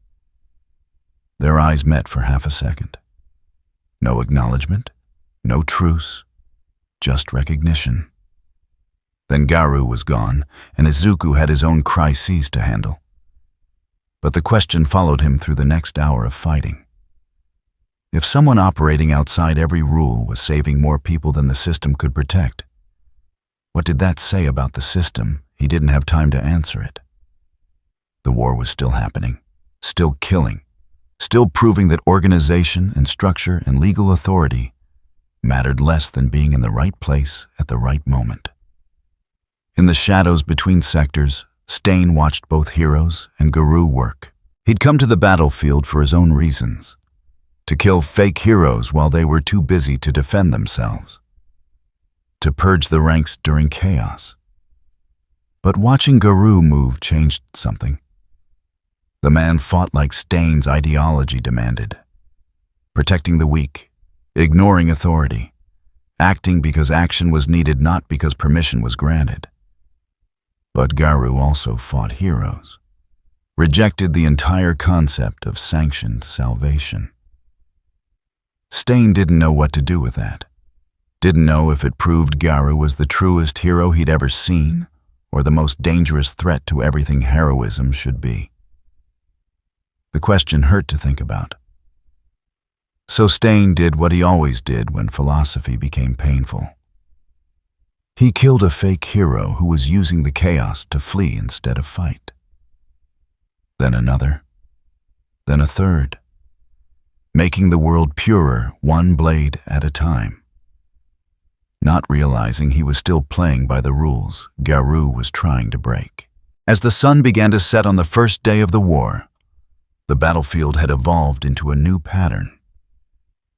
Their eyes met for half a second. No acknowledgement, no truce, just recognition. Then Garou was gone, and Izuku had his own crises to handle. But the question followed him through the next hour of fighting. If someone operating outside every rule was saving more people than the system could protect, what did that say about the system? He didn't have time to answer it. The war was still happening, still killing, still proving that organization and structure and legal authority mattered less than being in the right place at the right moment. In the shadows between sectors, Stain watched both Heroes and Garou work. He'd come to the battlefield for his own reasons, to kill fake heroes while they were too busy to defend themselves, to purge the ranks during chaos. But watching Garou move changed something. The man fought like Stain's ideology demanded, protecting the weak, ignoring authority, acting because action was needed, not because permission was granted. But Garou also fought heroes, rejected the entire concept of sanctioned salvation. Stain didn't know what to do with that. Didn't know if it proved Garou was the truest hero he'd ever seen, or the most dangerous threat to everything heroism should be. The question hurt to think about. So Stain did what he always did when philosophy became painful. He killed a fake hero who was using the chaos to flee instead of fight. Then another, then a third, making the world purer one blade at a time. Not realizing he was still playing by the rules Garou was trying to break. As the sun began to set on the first day of the war, the battlefield had evolved into a new pattern.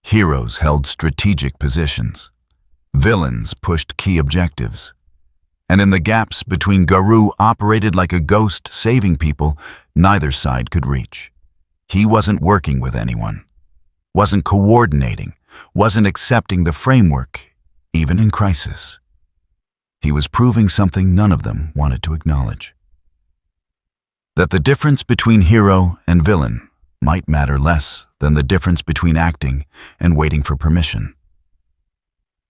Heroes held strategic positions. Villains pushed key objectives. And in the gaps between, Garou operated like a ghost, saving people neither side could reach. He wasn't working with anyone, wasn't coordinating, wasn't accepting the framework, even in crisis. He was proving something none of them wanted to acknowledge. That the difference between hero and villain might matter less than the difference between acting and waiting for permission.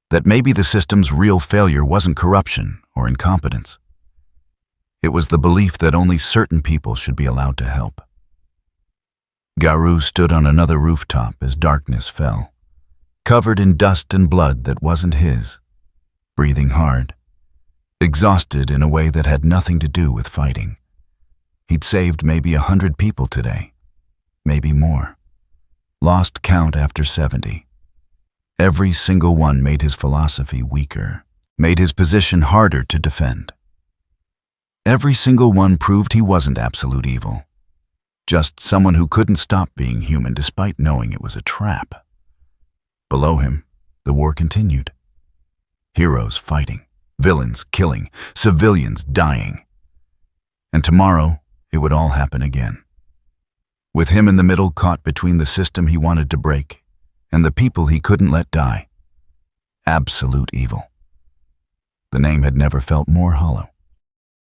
That maybe the system's real failure wasn't corruption or incompetence. It was the belief that only certain people should be allowed to help. Garou stood on another rooftop as darkness fell, covered in dust and blood that wasn't his, breathing hard, exhausted in a way that had nothing to do with fighting. He'd saved maybe 100 people today, maybe more. Lost count after 70. Every single one made his philosophy weaker, made his position harder to defend. Every single one proved he wasn't absolute evil, just someone who couldn't stop being human despite knowing it was a trap. Below him, the war continued. Heroes fighting, villains killing, civilians dying. And tomorrow, it would all happen again. With him in the middle, caught between the system he wanted to break and the people he couldn't let die. Absolute evil. The name had never felt more hollow.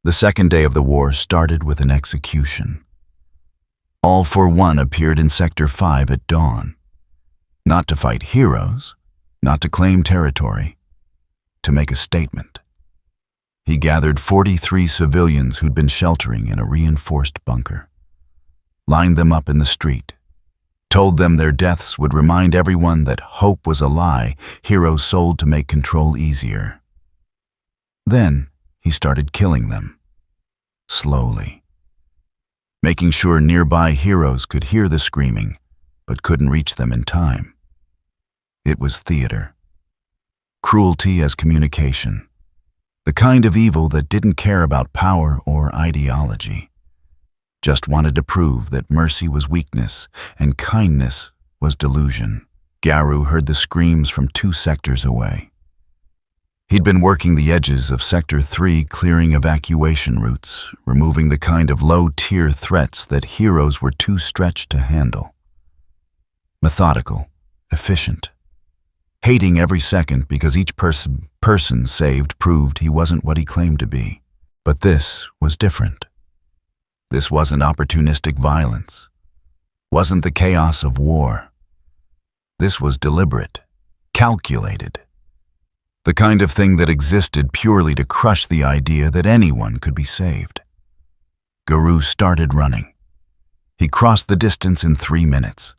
The second day of the war started with an execution. All for One appeared in Sector 5 at dawn. Not to fight heroes, not to claim territory, to make a statement. He gathered 43 civilians who'd been sheltering in a reinforced bunker, lined them up in the street, told them their deaths would remind everyone that hope was a lie heroes sold to make control easier. Then he started killing them, slowly, making sure nearby heroes could hear the screaming but couldn't reach them in time. It was theater. Cruelty as communication. The kind of evil that didn't care about power or ideology. Just wanted to prove that mercy was weakness and kindness was delusion. Garou heard the screams from 2 sectors away. He'd been working the edges of Sector 3, clearing evacuation routes, removing the kind of low-tier threats that heroes were too stretched to handle. Methodical, efficient, hating every second because each person saved proved he wasn't what he claimed to be. But this was different. This wasn't opportunistic violence, wasn't the chaos of war. This was deliberate, calculated. The kind of thing that existed purely to crush the idea that anyone could be saved. Garou started running. He crossed the distance in 3 minutes.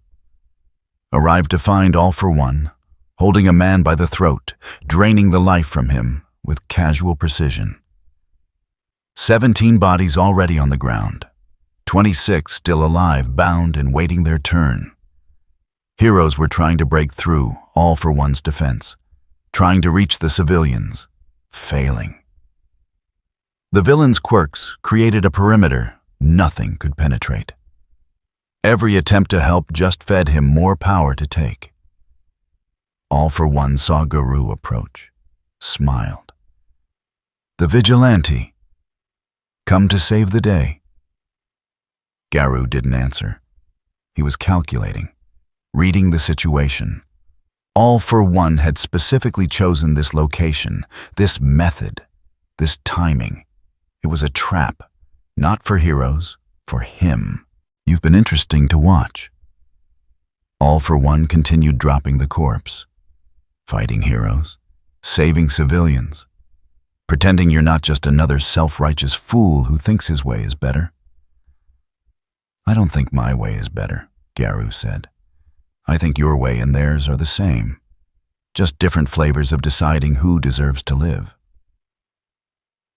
Arrived to find All for One, holding a man by the throat, draining the life from him with casual precision. 17 bodies already on the ground, 26 still alive, bound and waiting their turn. Heroes were trying to break through All for One's defense, trying to reach the civilians, failing. The villain's quirks created a perimeter nothing could penetrate. Every attempt to help just fed him more power to take. All for One saw Garou approach, smiled. The vigilante, come to save the day. Garou didn't answer. He was calculating, reading the situation. All for One had specifically chosen this location, this method, this timing. It was a trap, not for heroes, for him. You've been interesting to watch. All for One continued dropping the corpse, fighting heroes, saving civilians, pretending you're not just another self-righteous fool who thinks his way is better. I don't think my way is better, Garou said. I think your way and theirs are the same, just different flavors of deciding who deserves to live.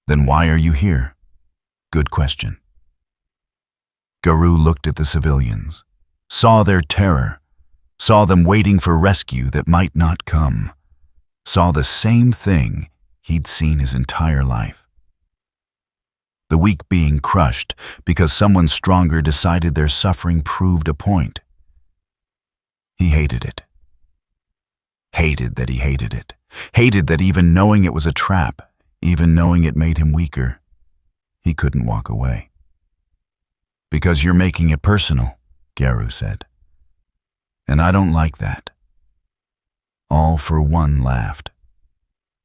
Then why are you here? Good question. Garou looked at the civilians, saw their terror, saw them waiting for rescue that might not come, saw the same thing he'd seen his entire life. The weak being crushed because someone stronger decided their suffering proved a point. He hated it. Hated that he hated it. Hated that even knowing it was a trap, even knowing it made him weaker, he couldn't walk away. Because you're making it personal, Garou said. And I don't like that. All for One laughed.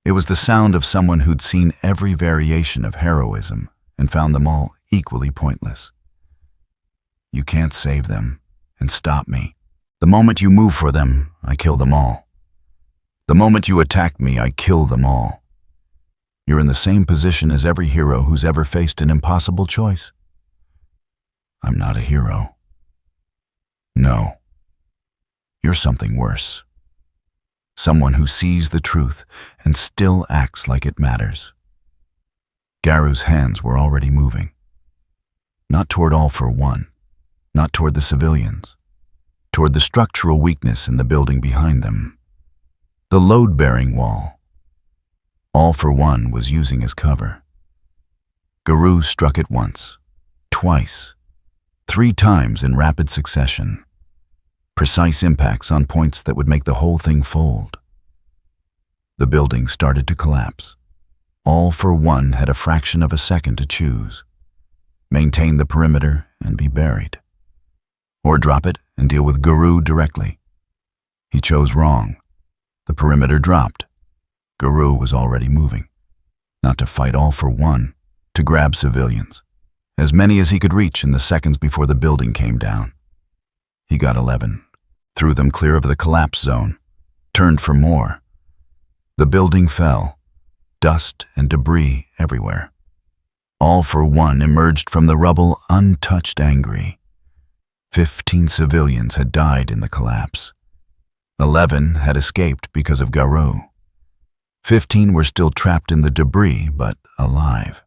It was the sound of someone who'd seen every variation of heroism and found them all equally pointless. You can't save them and stop me. The moment you move for them, I kill them all. The moment you attack me, I kill them all. You're in the same position as every hero who's ever faced an impossible choice. I'm not a hero. No. You're something worse. Someone who sees the truth and still acts like it matters. Garou's hands were already moving. Not toward All for One, not toward the civilians, toward the structural weakness in the building behind them. The load-bearing wall. All for One was using as cover. Garou struck it once, twice, 3 times in rapid succession. Precise impacts on points that would make the whole thing fold. The building started to collapse. All for One had a fraction of a second to choose. Maintain the perimeter and be buried. Or drop it and deal with Garou directly. He chose wrong. The perimeter dropped. Garou was already moving. Not to fight All for One, to grab civilians. As many as he could reach in the seconds before the building came down. He got 11, threw them clear of the collapse zone, turned for more. The building fell, dust and debris everywhere. All for One emerged from the rubble untouched, angry. 15 civilians had died in the collapse. 11 had escaped because of Garou. 15 were still trapped in the debris, but alive.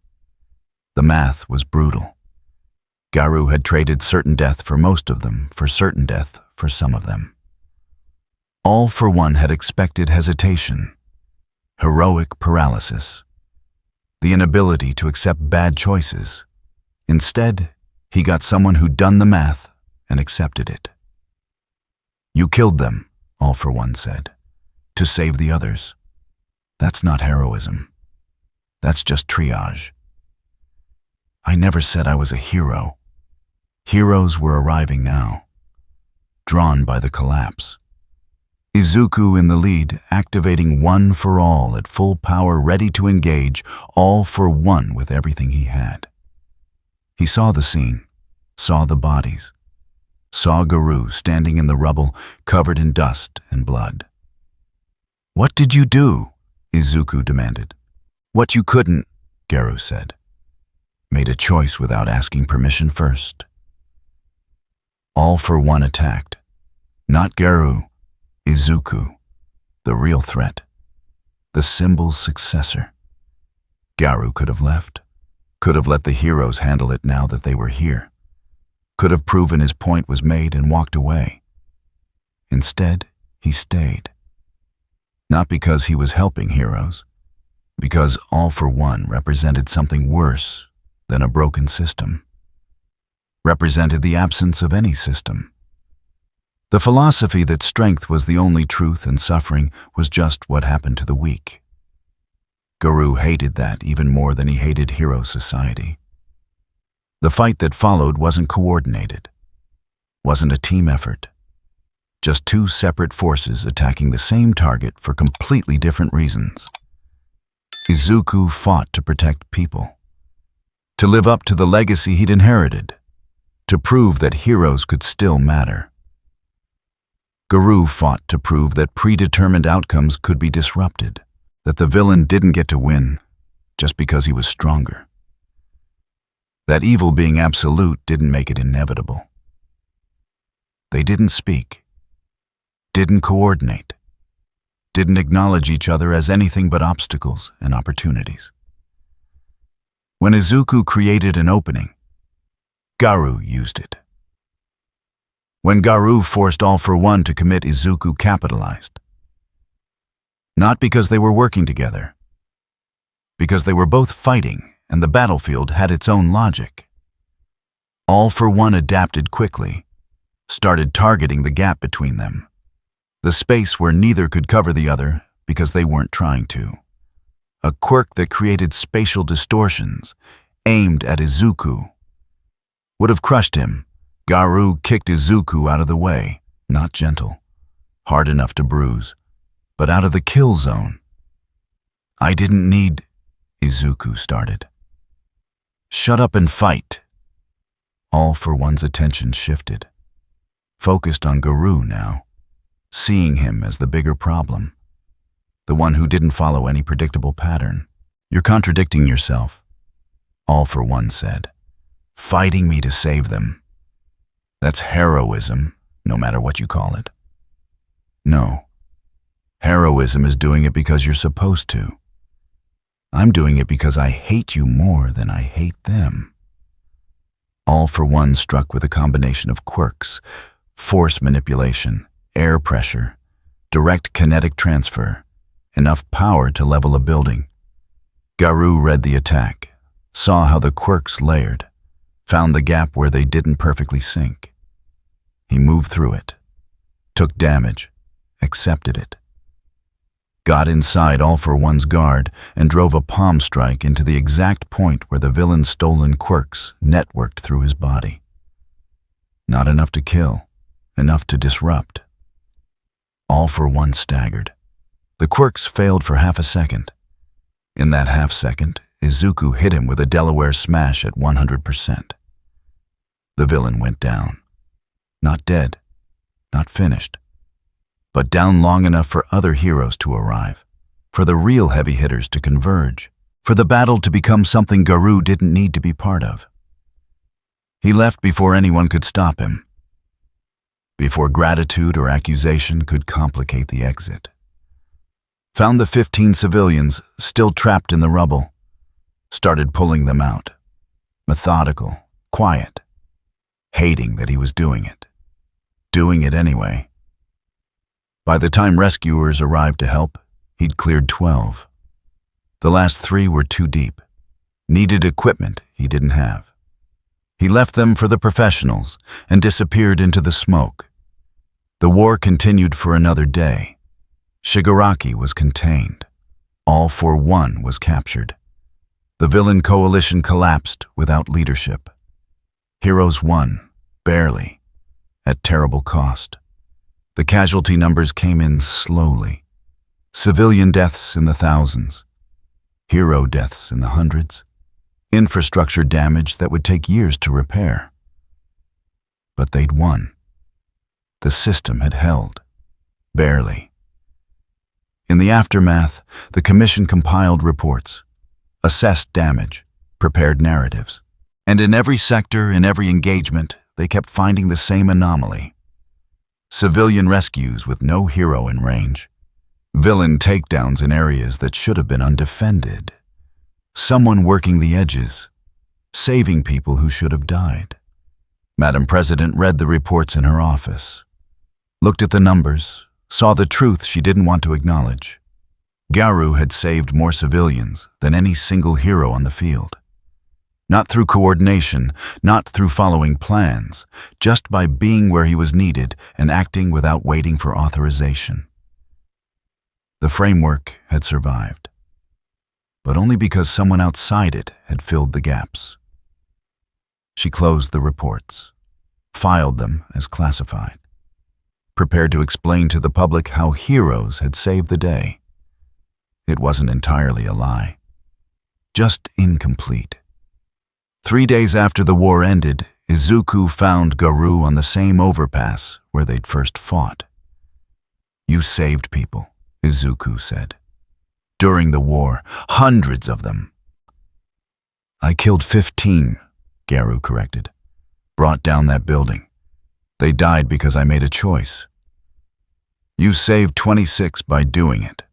The math was brutal. Garou had traded certain death for most of them, for certain death for some of them. All for One had expected hesitation, heroic paralysis, the inability to accept bad choices. Instead, he got someone who'd done the math and accepted it. You killed them, All for One said, to save the others. That's not heroism. That's just triage. I never said I was a hero. Heroes were arriving now, drawn by the collapse. Izuku in the lead, activating One for All at full power, ready to engage All for One with everything he had. He saw the scene, saw the bodies, saw Garou standing in the rubble, covered in dust and blood. What did you do? Izuku demanded. What you couldn't, Garou said. Made a choice without asking permission first. All for One attacked. Not Garou, Izuku, the real threat, the symbol's successor. Garou could have left, could have let the heroes handle it now that they were here, could have proven his point was made and walked away. Instead, he stayed. Not because he was helping heroes, because All for One represented something worse than a broken system, represented the absence of any system. The philosophy that strength was the only truth and suffering was just what happened to the weak. Garou hated that even more than he hated hero society. The fight that followed wasn't coordinated, wasn't a team effort. Just two separate forces attacking the same target for completely different reasons. Izuku fought to protect people, to live up to the legacy he'd inherited, to prove that heroes could still matter. Garou fought to prove that predetermined outcomes could be disrupted, that the villain didn't get to win just because he was stronger. That evil being absolute didn't make it inevitable. They didn't speak, didn't coordinate, didn't acknowledge each other as anything but obstacles and opportunities. When Izuku created an opening, Garou used it. When Garou forced All for One to commit, Izuku capitalized. Not because they were working together, because they were both fighting and the battlefield had its own logic. All for One adapted quickly, started targeting the gap between them, the space where neither could cover the other because they weren't trying to. A quirk that created spatial distortions, aimed at Izuku, would have crushed him. Garou kicked Izuku out of the way, not gentle, hard enough to bruise, but out of the kill zone. I didn't need, Izuku started. Shut up and fight. All for One's attention shifted, focused on Garou now, seeing him as the bigger problem, the one who didn't follow any predictable pattern. You're contradicting yourself, All for One said. Fighting me to save them. That's heroism, no matter what you call it. No. Heroism is doing it because you're supposed to. I'm doing it because I hate you more than I hate them. All for One struck with a combination of quirks, force manipulation, air pressure, direct kinetic transfer, enough power to level a building. Garou read the attack, saw how the quirks layered, found the gap where they didn't perfectly sync. He moved through it, took damage, accepted it, got inside All for One's guard and drove a palm strike into the exact point where the villain's stolen quirks networked through his body. Not enough to kill, enough to disrupt. All for One staggered. The quirks failed for half a second. In that half second, Izuku hit him with a Delaware smash at 100%. The villain went down. Not dead, not finished, but down long enough for other heroes to arrive, for the real heavy hitters to converge, for the battle to become something Garou didn't need to be part of. He left before anyone could stop him, before gratitude or accusation could complicate the exit. Found the 15 civilians still trapped in the rubble, started pulling them out, methodical, quiet, hating that he was doing it anyway. By the time rescuers arrived to help, he'd cleared 12. The last 3 were too deep, needed equipment he didn't have. He left them for the professionals and disappeared into the smoke. The war continued for another day. Shigaraki was contained. All for One was captured. The villain coalition collapsed without leadership. Heroes won, barely, at terrible cost. The casualty numbers came in slowly. Civilian deaths in the thousands. Hero deaths in the hundreds. Infrastructure damage that would take years to repair. But they'd won. The system had held. Barely. In the aftermath, the commission compiled reports, assessed damage, prepared narratives. And in every sector, in every engagement, they kept finding the same anomaly. Civilian rescues with no hero in range. Villain takedowns in areas that should have been undefended. Someone working the edges, saving people who should have died. Madam President read the reports in her office, looked at the numbers, saw the truth she didn't want to acknowledge. Garou had saved more civilians than any single hero on the field. Not through coordination, not through following plans, just by being where he was needed and acting without waiting for authorization. The framework had survived, but only because someone outside it had filled the gaps. She closed the reports, filed them as classified, prepared to explain to the public how heroes had saved the day. It wasn't entirely a lie, just incomplete. 3 days after the war ended, Izuku found Garou on the same overpass where they'd first fought. "You saved people," Izuku said. "During the war, hundreds of them." "I killed 15, Garou corrected. "Brought down that building. They died because I made a choice." "You saved 26 by doing it.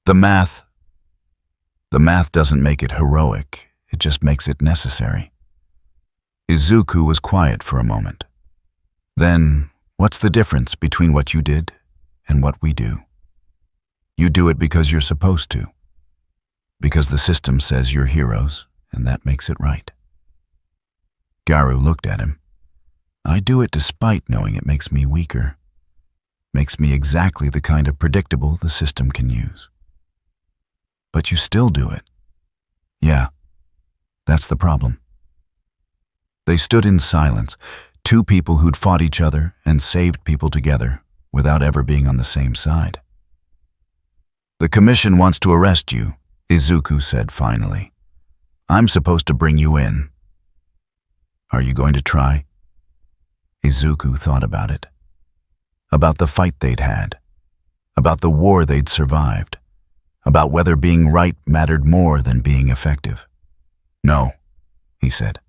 The math doesn't make it heroic. It just makes it necessary." Izuku was quiet for a moment. "Then, what's the difference between what you did and what we do? You do it because you're supposed to. Because the system says you're heroes, and that makes it right." Garou looked at him. "I do it despite knowing it makes me weaker. Makes me exactly the kind of predictable the system can use." "But you still do it." "Yeah. That's the problem." They stood in silence, two people who'd fought each other and saved people together without ever being on the same side. "The commission wants to arrest you," Izuku said finally. "I'm supposed to bring you in. Are you going to try?" Izuku thought about it. About the fight they'd had. About the war they'd survived. About whether being right mattered more than being effective. "No," he said.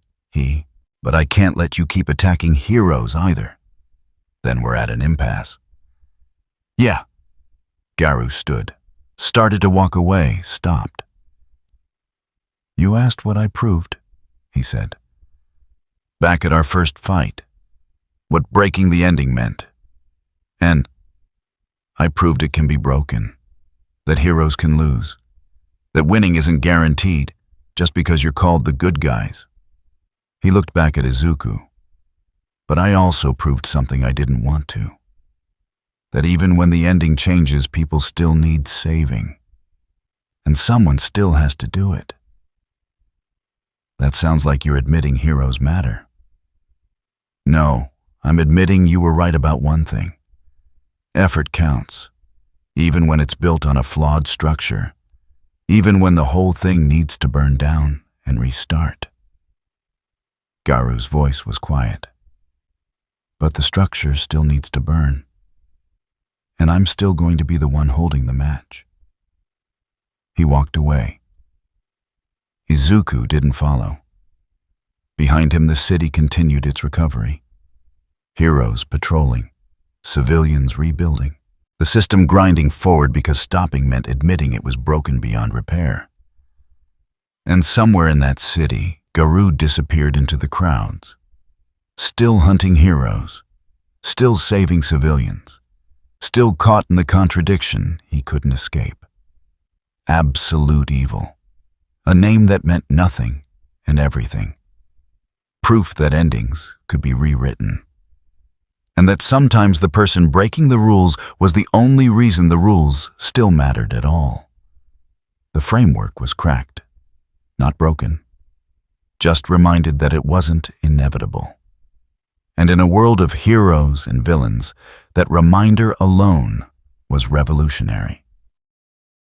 "But I can't let you keep attacking heroes either. Then we're at an impasse." "Yeah." Garou stood, started to walk away, stopped. "You asked what I proved," he said. "Back at our first fight. What breaking the ending meant. And I proved it can be broken. That heroes can lose. That winning isn't guaranteed just because you're called the good guys." He looked back at Izuku. "But I also proved something I didn't want to. That even when the ending changes, people still need saving. And someone still has to do it." "That sounds like you're admitting heroes matter." "No, I'm admitting you were right about one thing. Effort counts, even when it's built on a flawed structure, even when the whole thing needs to burn down and restart." Garou's voice was quiet. "But the structure still needs to burn. And I'm still going to be the one holding the match." He walked away. Izuku didn't follow. Behind him, the city continued its recovery. Heroes patrolling, civilians rebuilding, the system grinding forward because stopping meant admitting it was broken beyond repair. And somewhere in that city, Garou disappeared into the crowds, still hunting heroes, still saving civilians, still caught in the contradiction he couldn't escape. Absolute evil, a name that meant nothing and everything. Proof that endings could be rewritten. And that sometimes the person breaking the rules was the only reason the rules still mattered at all. The framework was cracked, not broken. Just reminded that it wasn't inevitable. And in a world of heroes and villains, that reminder alone was revolutionary.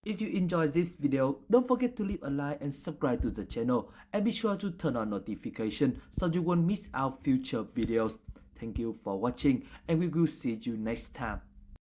If you enjoyed this video, don't forget to leave a like and subscribe to the channel, and be sure to turn on notifications so you won't miss out future videos. Thank you for watching, and we will see you next time.